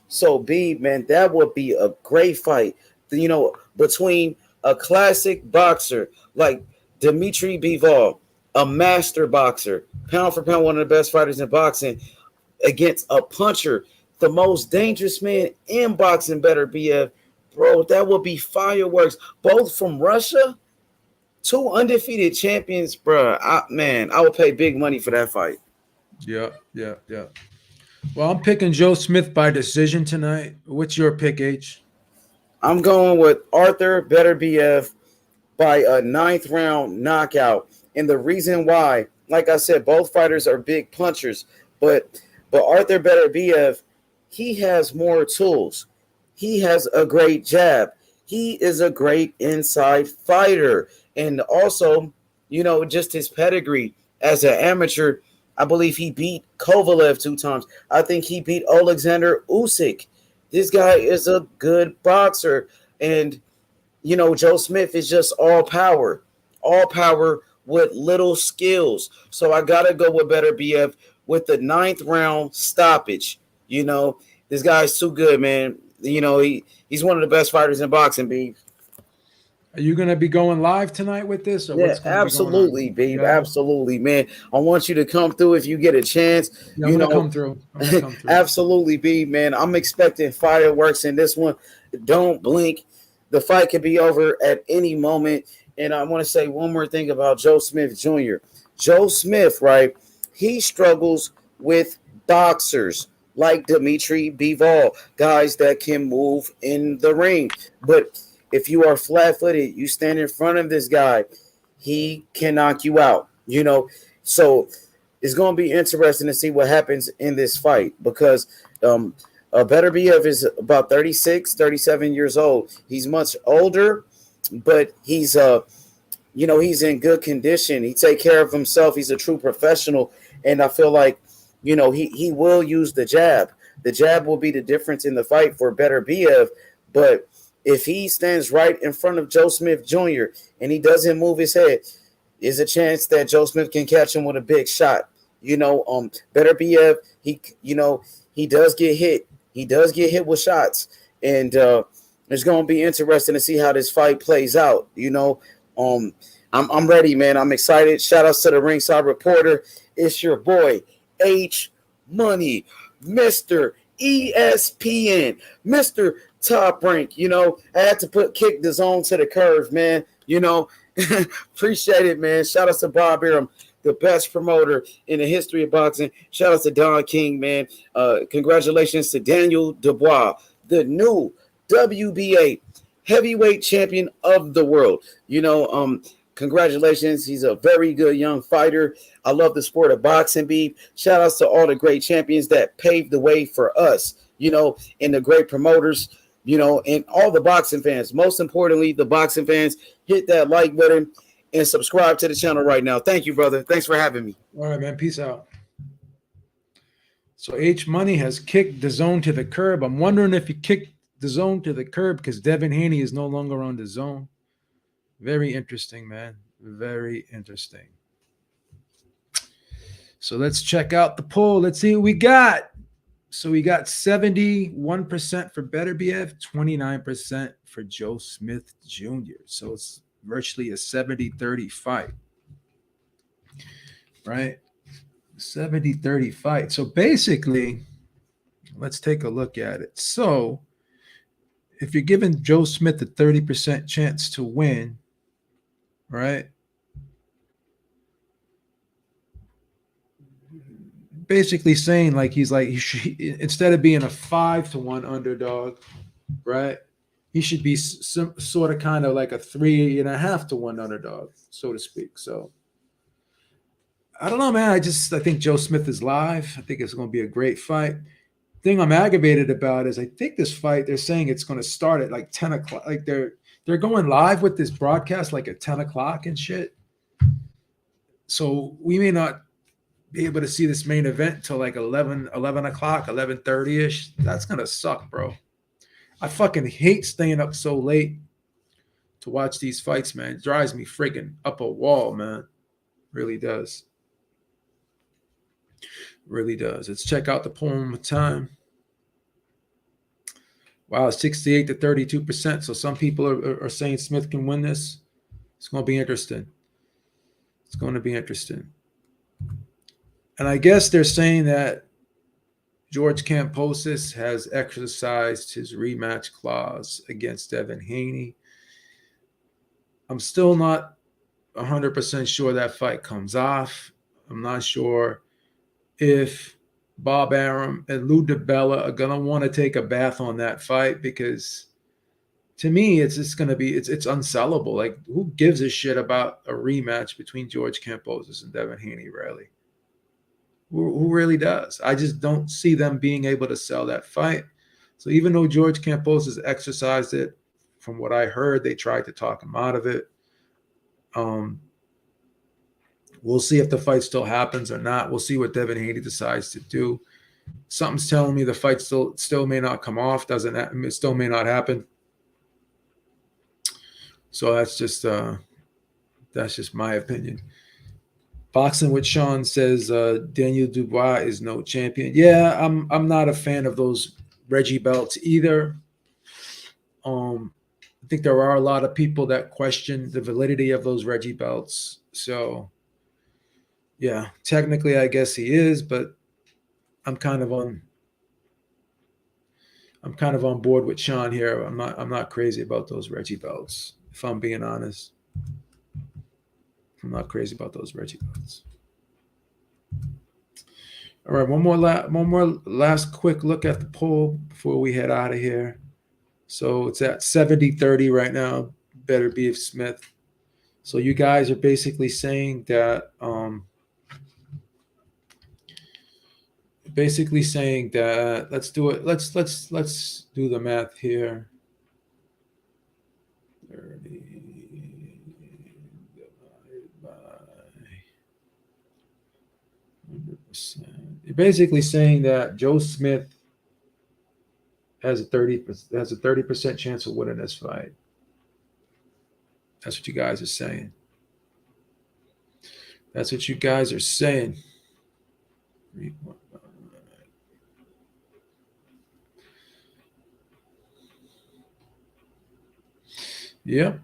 So B, man, that would be a great fight. Between a classic boxer like Dmitry Bivol, a master boxer, pound for pound, one of the best fighters in boxing, against a puncher, the most dangerous man in boxing, Beterbiev. Bro, that would be fireworks. Both from Russia, 2 undefeated champions, bro. I would pay big money for that fight. Yeah. Well, I'm picking Joe Smith by decision tonight. What's your pick, H? I'm going with Artur Beterbiev by a ninth round knockout. And the reason why, like I said, both fighters are big punchers, but Artur Beterbiev, he has more tools. He has a great jab. He is a great inside fighter. And also, just his pedigree as an amateur, I believe he beat Kovalev 2 times. I think he beat Alexander Usyk. This guy is a good boxer. And Joe Smith is just all power with little skills. So I gotta go with Beterbiev with the ninth round stoppage. This guy's too good, man. He's one of the best fighters in boxing, B. Are you going to be going live tonight with this, or Yeah, what's going to be going on? absolutely, babe. Yeah, Absolutely, man. I want you to come through if you get a chance. yeah, I'm You going to know, come through. I'm going to come through. absolutely, B, man. I'm expecting fireworks in this one. Don't blink. The fight could be over at any moment. And I want to say one more thing about Joe Smith Jr. Joe Smith, right? He struggles with boxers like Dimitri Bivol, guys that can move in the ring. But if you are flat footed, you stand in front of this guy, he can knock you out. So it's going to be interesting to see what happens in this fight because Beterbiev is about 36, 37 years old. He's much older, but he's in good condition. He take care of himself. He's a true professional, and I feel like he will use the jab. The jab will be the difference in the fight for Beterbiev, but if he stands right in front of Joe Smith Jr. and he doesn't move his head, is a chance that Joe Smith can catch him with a big shot. Beterbiev, he does get hit. He does get hit with shots, and it's going to be interesting to see how this fight plays out. I'm ready, man. I'm excited. Shout outs to the ringside reporter. It's your boy H Money, Mr. ESPN, Mr. Top Rank. I had to kick the zone to the curve, man. Appreciate it, man. Shout out to Bob Arum, the best promoter in the history of boxing. Shout out to Don King, man. Congratulations to Daniel Dubois, the new WBA heavyweight champion of the world. Congratulations. He's a very good young fighter. I love the sport of boxing, B. Shout outs to all the great champions that paved the way for us, and the great promoters, and all the boxing fans. Most importantly, the boxing fans, hit that like button and subscribe to the channel right now. Thank you, brother. Thanks for having me. All right, man. Peace out. So H Money has kicked the zone to the curb. I'm wondering if he kicked the zone to the curb because Devin Haney is no longer on the zone. Very interesting, man. Very interesting. So let's check out the poll. Let's see what we got. So we got 71% for Beterbiev, 29% for Joe Smith Jr. So it's virtually a 70-30 fight. Right? 70-30 fight. So basically, let's take a look at it. So if you're giving Joe Smith a 30% chance to win, right? Basically saying instead of being a 5-1 underdog, right? He should be some sort of kind of like a 3.5-1 underdog, so to speak. So I don't know, man. I think Joe Smith is live. I think it's going to be a great fight. Thing I'm aggravated about is I think this fight, they're saying it's going to start at like 10 o'clock. Like they're going live with this broadcast like at 10 o'clock and shit. So we may not be able to see this main event till like 11 o'clock, 11:30ish. That's going to suck, bro. I fucking hate staying up so late to watch these fights, man. It drives me friggin' up a wall, man. Really does. Really does. Let's check out the poll one more time. Wow, 68 to 32%. So some people are saying Smith can win this. It's going to be interesting. It's going to be interesting. And I guess they're saying that George Kambosos has exercised his rematch clause against Devin Haney. I'm still not 100% sure that fight comes off. I'm not sure if Bob Arum and Lou DiBella are going to want to take a bath on that fight because to me, it's just going to be it's unsellable. Like, who gives a shit about a rematch between George Kambosos and Devin Haney? Really, who really does? I just don't see them being able to sell that fight. So even though George Kambosos exercised it, from what I heard, they tried to talk him out of it. We'll see if the fight still happens or not. We'll see what Devin Haney decides to do. Something's telling me the fight still may not come off. It still may not happen. So that's just my opinion. Boxing with Sean says Daniel Dubois is no champion. Yeah, I'm not a fan of those Reggie belts either. I think there are a lot of people that question the validity of those Reggie belts. So yeah, technically I guess he is, but I'm kind of on board with Sean here. I'm not crazy about those Reggie belts, if I'm being honest. I'm not crazy about those Reggie belts. All right, one more last quick look at the poll before we head out of here. So it's at 70-30 right now, Beterbiev Smith. So you guys are basically saying that let's do it. Let's do the math here. 30 divided by 100%. You're basically saying that Joe Smith has a 30% chance of winning this fight. That's what you guys are saying. Yep.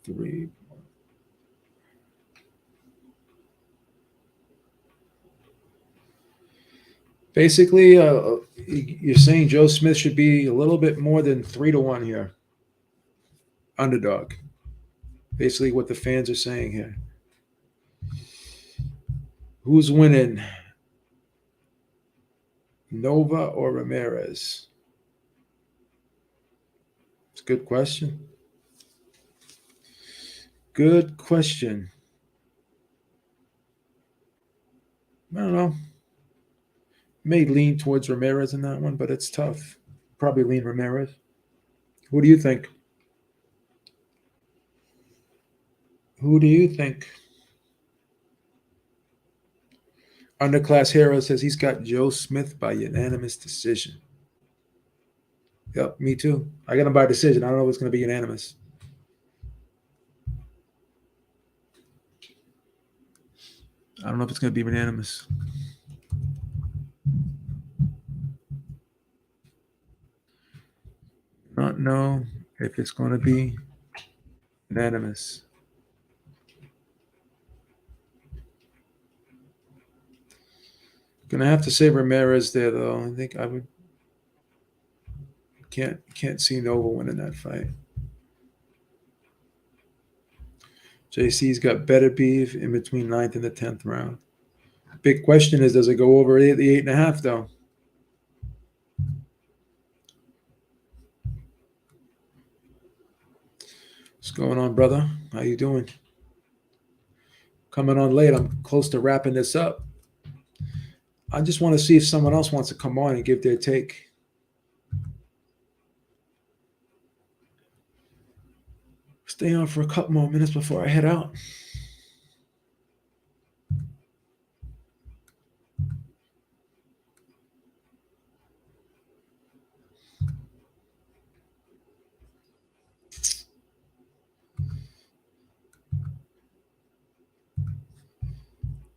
Three. Basically, you're saying Joe Smith should be a little bit more than 3-1 here. Underdog. Basically, what the fans are saying here. Who's winning? Nova or Ramirez? It's a good question. Good question. I don't know. May lean towards Ramirez in that one, but it's tough. Probably lean Ramirez. Who do you think? Underclass Hero says he's got Joe Smith by unanimous decision. Yep, me too. I got him by decision. I don't know if it's going to be unanimous. I don't know if it's going to be unanimous. Not know if it's going to be unanimous. Gonna have to say Ramirez there, though. I think I would. Can't see Nova winning that fight. JC's got Beterbiev in between 9th and the 10th round. Big question is, does it go over the 8.5 though? What's going on, brother? How you doing? Coming on late. I'm close to wrapping this up. I just want to see if someone else wants to come on and give their take. Stay on for a couple more minutes before I head out.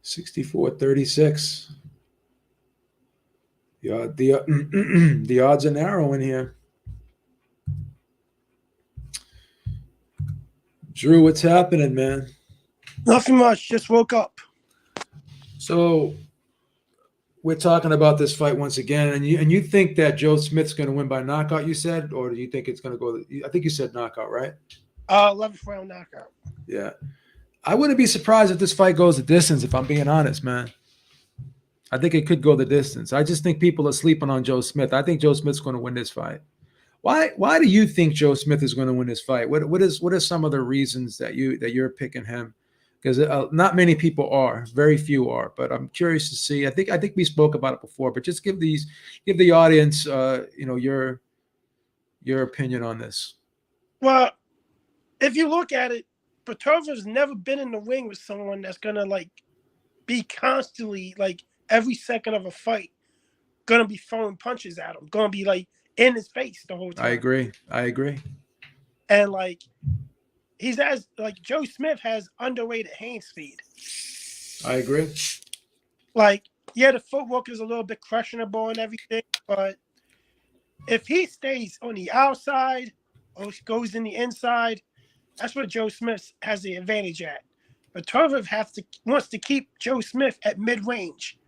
$64.36. The odds are narrow in here. Drew, what's happening, man? Nothing much. Just woke up. So we're talking about this fight once again, and you think that Joe Smith's going to win by knockout? You said, or do you think it's going to go? I think you said knockout, right? 11th round knockout. Yeah, I wouldn't be surprised if this fight goes the distance, if I'm being honest, man. I think it could go the distance. I just think people are sleeping on Joe Smith. I think Joe Smith's going to win this fight. Why do you think Joe Smith is going to win this fight? What are some of the reasons that you're picking him? Because not many people are, very few are. But I'm curious to see. I think we spoke about it before, but just give the audience your opinion on this. Well, if you look at it, Beterbiev's never been in the ring with someone that's gonna like be constantly like every second of a fight gonna be throwing punches at him, gonna be like in his face the whole time. I agree. And like he's as like Joe Smith has underrated hand speed. I agree. Like, yeah, the footwork is a little bit questionable and everything, but if he stays on the outside or goes in the inside, that's where Joe Smith has the advantage at. But Beterbiev wants to keep Joe Smith at mid range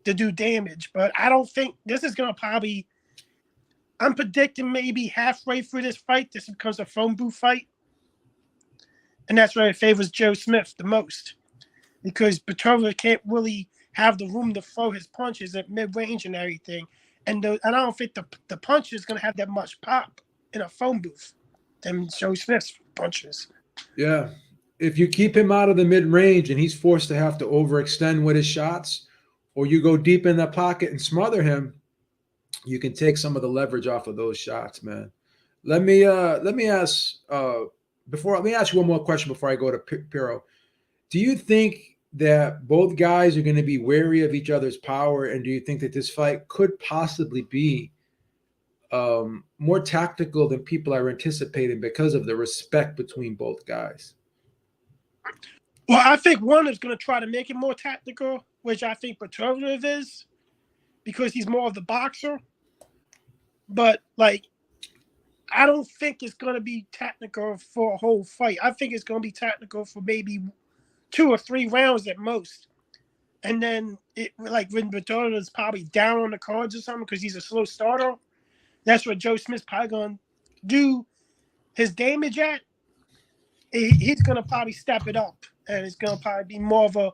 to do damage. But I don't think this is gonna probably. I'm predicting maybe halfway through this fight, this becomes a phone booth fight, and that's where it favors Joe Smith the most, because Beterbiev can't really have the room to throw his punches at mid range and everything, and I don't think the punch is gonna have that much pop in a phone booth than Joe Smith's punches. Yeah. If you keep him out of the mid range and he's forced to have to overextend with his shots, or you go deep in the pocket and smother him, you can take some of the leverage off of those shots, man. Let me ask let me ask you one more question before I go to Piro. Do you think that both guys are going to be wary of each other's power, and do you think that this fight could possibly be more tactical than people are anticipating because of the respect between both guys? Well, I think one is going to try to make it more tactical, which I think Beterbiev is, because he's more of the boxer. But like, I don't think it's going to be tactical for a whole fight. I think it's going to be tactical for maybe 2 or 3 rounds at most. And then like when Beterbiev is probably down on the cards or something because he's a slow starter, that's what Joe Smith's probably going to do his damage at. He's going to probably step it up, and it's going to probably be more of a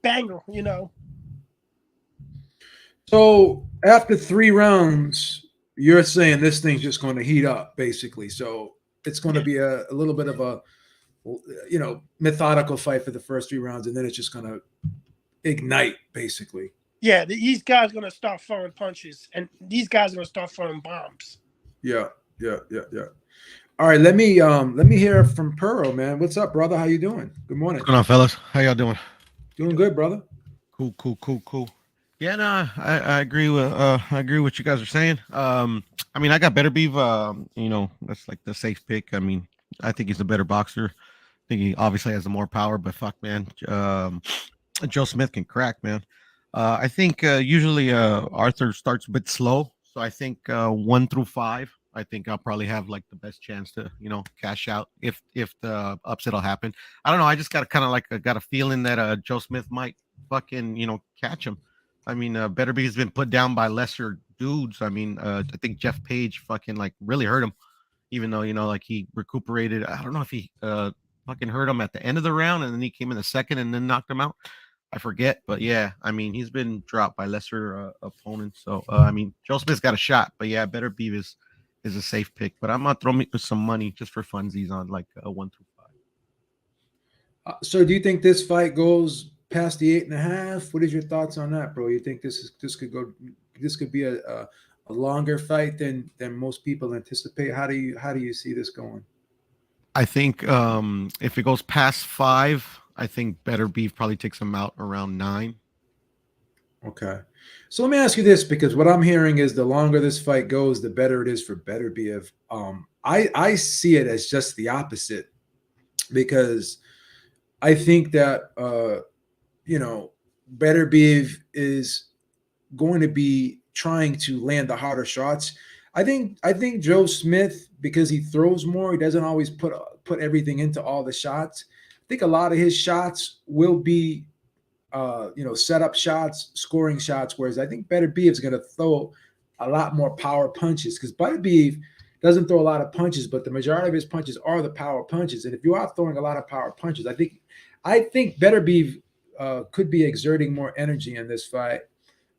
banger, you know. So after 3 rounds, you're saying this thing's just going to heat up, basically. So it's going to be a little bit of a, methodical fight for the first 3 rounds, and then it's just going to ignite, basically. Yeah, these guys are going to start throwing punches, and these guys are going to start throwing bombs. Yeah. All right, let me hear from Puro, man. What's up, brother? How you doing? Good morning. What's going on, fellas? How y'all doing? Doing good, brother. Cool. Yeah, no, I agree with what you guys are saying. I mean, I got Beterbiev. That's like the safe pick. I mean, I think he's a better boxer. I think he obviously has the more power, but fuck, man, Joe Smith can crack, man. I think usually Arthur starts a bit slow, so I think 1 through 5. I think I'll probably have like the best chance to, cash out if the upset will happen. I don't know. I just got kind of like got a feeling that Joe Smith might fucking, catch him. I mean, Beterbiev has been put down by lesser dudes. I mean, I think Jeff Page fucking like really hurt him, even though, like he recuperated. I don't know if he fucking hurt him at the end of the round and then he came in the second and then knocked him out. I forget, but yeah, I mean, he's been dropped by lesser opponents. So, I mean, Joe Smith's got a shot, but yeah, Beterbiev is a safe pick. But I'm gonna throw me with some money just for funsies on like 1 through 5. So, do you think this fight goes past the 8.5? What is your thoughts on that, bro? You think this could be a longer fight than most people anticipate? How do you see this going? I think if it goes past 5, I think Beterbiev probably takes him out around 9. Okay. So let me ask you this, because what I'm hearing is the longer this fight goes, the better it is for Beterbiev. I see it as just the opposite, because I think that Beterbiev is going to be trying to land the harder shots. I think Joe Smith, because he throws more, he doesn't always put everything into all the shots. I think a lot of his shots will be setup shots, scoring shots, whereas I think Beterbiev is going to throw a lot more power punches, because Beterbiev doesn't throw a lot of punches, but the majority of his punches are the power punches. And if you are throwing a lot of power punches, I think Beterbiev could be exerting more energy in this fight,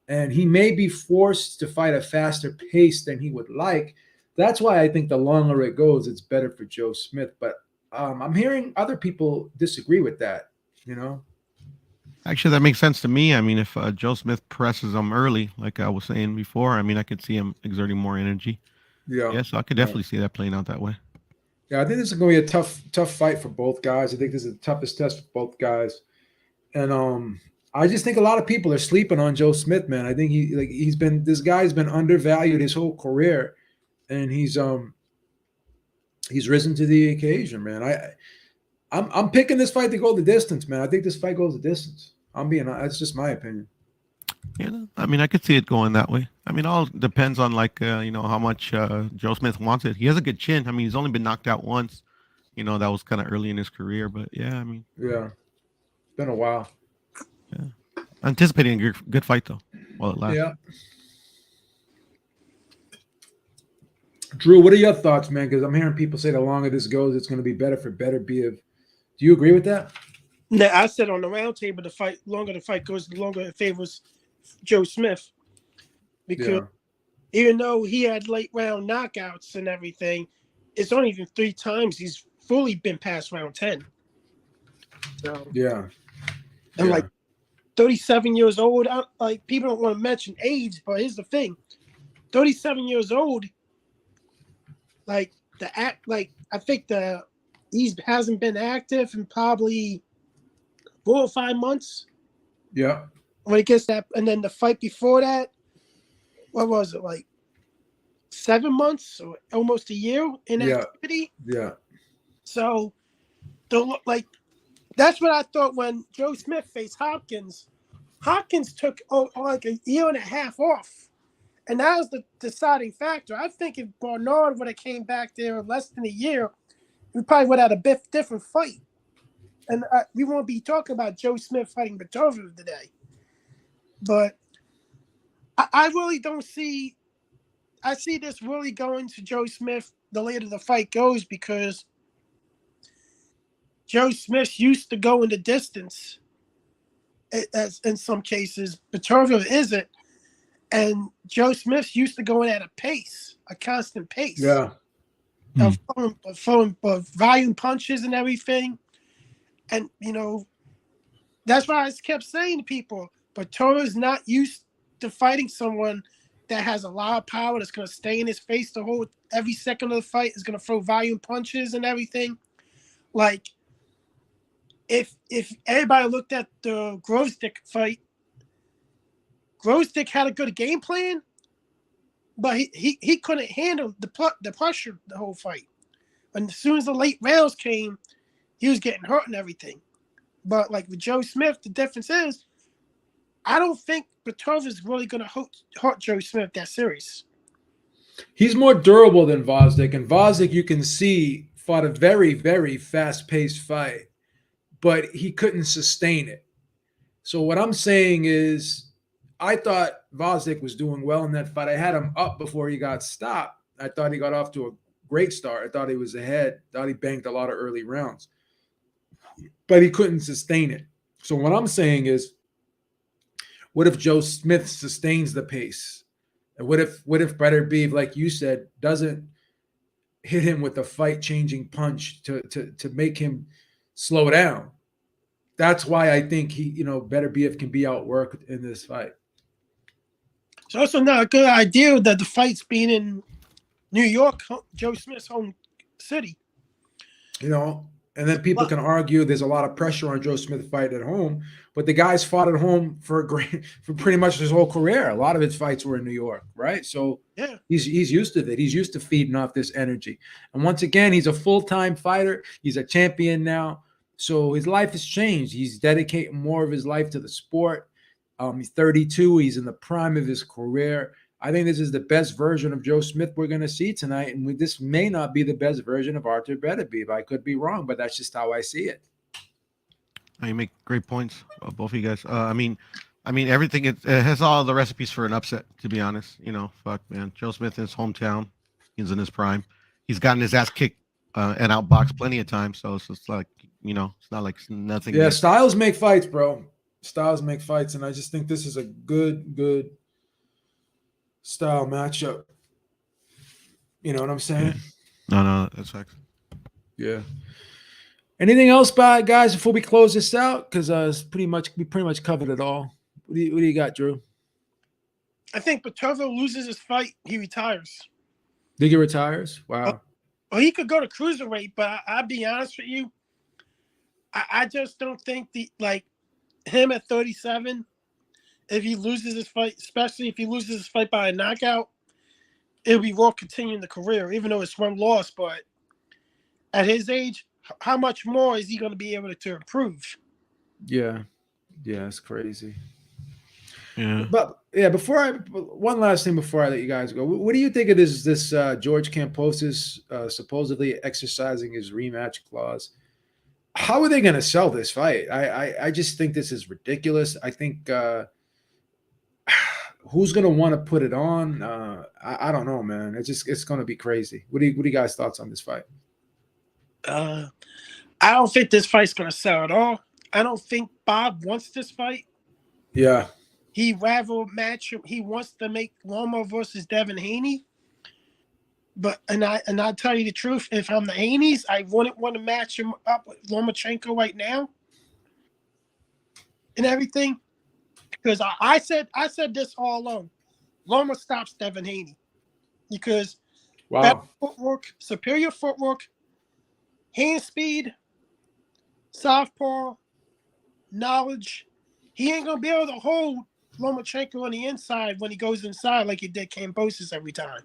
and he may be forced to fight a faster pace than he would like. That's why I think the longer it goes, it's better for Joe Smith. But I'm hearing other people disagree with that. You know? Actually, that makes sense to me. I mean, if Joe Smith presses him early, like I was saying before, I mean, I could see him exerting more energy. Yeah. Yeah, so I could Yeah. definitely see that playing out that way. Yeah, I think this is going to be a tough fight for both guys. I think this is the toughest test for both guys, and I just think a lot of people are sleeping on Joe Smith, man. I think this guy's been undervalued his whole career, and he's risen to the occasion, man. I'm picking this fight to go the distance, man. I think this fight goes the distance. That's just my opinion. Yeah, I mean, I could see it going that way. I mean, all depends on like how much Joe Smith wants it. He has a good chin. I mean, he's only been knocked out once. That was kind of early in his career, but yeah, I mean, Yeah, it's been a while. yeah, anticipating a good fight though, while it lasts. Yeah. Drew, what are your thoughts, man? Because I'm hearing people say the longer this goes, it's going to be better for Beterbiev. Do you agree with that? Now, I said on the roundtable, the longer the fight goes, the longer it favors Joe Smith, because Yeah. even though he had late round knockouts and everything, it's only even 3 times he's fully been past round 10. So, Yeah. and Yeah. like 37 years old, like people don't want to mention age, but here's the thing: 37 years old, like I think he hasn't been active in probably 4 or 5 months. Yeah. When it gets that, and then the fight before that, what was it, like 7 months or almost a year in Yeah. activity? Yeah. So, that's what I thought when Joe Smith faced Hopkins. Hopkins took like a year and a half off, and that was the deciding factor. I think if Bernard would have came back there in less than a year, we probably would have had a different fight. And we won't be talking about Joe Smith fighting Beterbiev today. But I really don't see. I see this really going to Joe Smith the later the fight goes, because Joe Smith used to go in the distance, as in some cases. Beterbiev isn't. And Joe Smith used to go in at a constant pace. Yeah. Of volume punches and everything. And, that's why I kept saying to people, Beterbiev's not used to fighting someone that has a lot of power, that's going to stay in his face the whole every second of the fight, is going to throw volume punches and everything. Like, if everybody looked at the Grosdick fight, Grosdick had a good game plan, but he couldn't handle the pressure the whole fight. And as soon as the late rounds came, he was getting hurt and everything. But like with Joe Smith, the difference is, I don't think Beterbiev is really going to hurt Joe Smith that serious. He's more durable than Vosdick, and Vosdick, you can see, fought a very, very fast-paced fight, but he couldn't sustain it. So what I'm saying is, I thought Vosdick was doing well in that fight. I had him up before he got stopped. I thought he got off to a great start. I thought he was ahead. Thought he banked a lot of early rounds, but he couldn't sustain it. So what I'm saying is, what if Joe Smith sustains the pace? And what if Beterbiev, like you said, doesn't hit him with a fight-changing punch to make him slow down? That's why I think Beterbiev can be outworked in this fight. It's also not a good idea that the fight's being in New York, Joe Smith's home city. And then people can argue there's a lot of pressure on Joe Smith fight at home, but the guy's fought at home for pretty much his whole career. A lot of his fights were in New York, right? So yeah, he's used to it. He's used to feeding off this energy. And once again, he's a full-time fighter. He's a champion now. So his life has changed. He's dedicating more of his life to the sport. He's 32. He's in the prime of his career. I think this is the best version of Joe Smith we're going to see tonight. And this may not be the best version of Artur Beterbiev. I could be wrong, but that's just how I see it. You make great points, both of you guys. I mean, everything, it has all the recipes for an upset, to be honest. Fuck, man. Joe Smith in his hometown. He's in his prime. He's gotten his ass kicked and outboxed plenty of times. So it's just like, it's not like nothing. Yeah, styles make fights, bro. Styles make fights, and I just think this is a good style matchup. You know what I'm saying? Yeah. No, that's facts. Yeah. Anything else, guys, before we close this out? Because we pretty much covered it all. What do you got, Drew? I think Beterbiev loses his fight, he retires. Think he retires? Wow. Well, he could go to cruiserweight, but I'll be honest with you, I just don't think him at 37, if he loses his fight, especially if he loses his fight by a knockout, it'll be Raw continuing the career, even though it's one loss. But at his age, how much more is he going to be able to improve? Yeah, it's crazy. Yeah. But yeah, one last thing before I let you guys go. What do you think of this George Kambosos supposedly exercising his rematch clause? How are they going to sell this fight? I just think this is ridiculous. I think who's going to want to put it on? I don't know, man. It's going to be crazy. What do you guys' thoughts on this fight? I don't think this fight's going to sell at all. I don't think Bob wants this fight. Yeah. He rather match him. He wants to make Loma versus Devin Haney. And I tell you the truth, if I'm the Haneys, I wouldn't want to match him up with Lomachenko right now and everything. Because I said this all along. Loma stops Devin Haney. Because better footwork, superior footwork, hand speed, southpaw, knowledge. He ain't gonna be able to hold Lomachenko on the inside when he goes inside like he did Kambosos every time.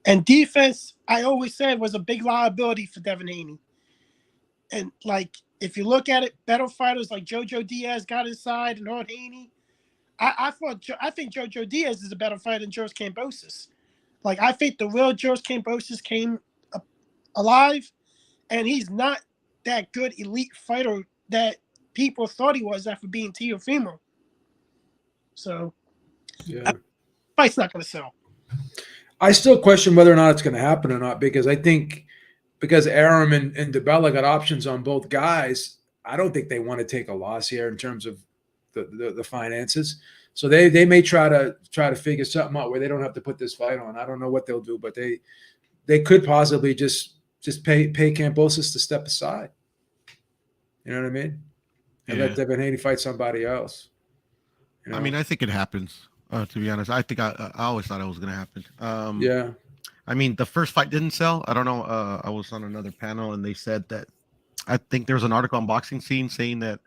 And defense, I always said, was a big liability for Devin Haney. And if you look at it, better fighters like Jojo Diaz got inside and hurt Haney. I think Jojo Diaz is a better fighter than George Kambosos. I think the real George Kambosos came alive, and he's not that good elite fighter that people thought he was after being Teofimo. So, yeah, fight's not going to sell. I still question whether or not it's going to happen or not, because I think because Arum and DeBella got options on both guys, I don't think they want to take a loss here in terms of the finances. So they may try to figure something out where they don't have to put this fight on. I don't know what they'll do, but they could possibly just pay Kambosos to step aside. You know what I mean? And let Devin Haney fight somebody else. You know? I mean, I think it happens. To be honest, I think I always thought it was going to happen. Yeah. I mean, the first fight didn't sell. I don't know. I was on another panel and they said that I think there was an article on Boxing Scene saying that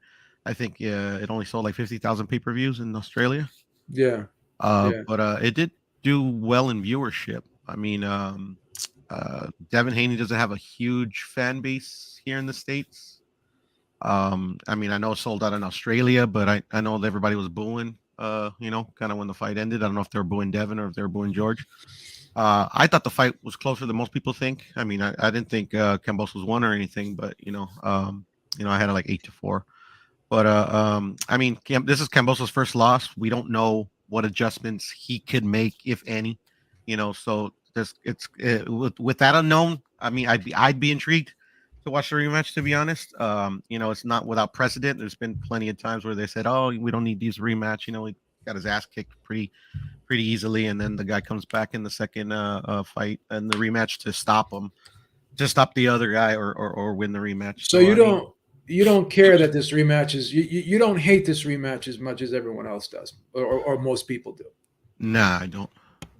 I think it only sold like 50,000 pay-per-views in Australia. Yeah. But it did do well in viewership. I mean, Devin Haney doesn't have a huge fan base here in the States. I mean, I know it sold out in Australia, but I know that everybody was booing, kind of when the fight ended. I don't know if they were booing Devin or if they were booing George. I thought the fight was closer than most people think. I mean, I didn't think Kambosos won or anything, but I had it like 8-4. But I mean, this is Kambosos' first loss. We don't know what adjustments he could make, if any. So with that unknown. I mean, I'd be intrigued to watch the rematch, to be honest. It's not without precedent. There's been plenty of times where they said, "Oh, we don't need these rematch." He got his ass kicked pretty easily, and then the guy comes back in the second fight and the rematch to stop him, to stop the other guy or win the rematch. So you don't care that this rematch is you don't hate this rematch as much as everyone else does, or most people do. Nah, I don't.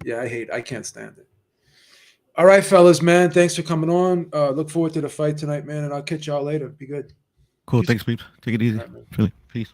Yeah, I can't stand it. All right, fellas, man. Thanks for coming on. Look forward to the fight tonight, man, and I'll catch y'all later. Be good. Cool. Thanks, Pete. Take it easy. All right, man. Peace.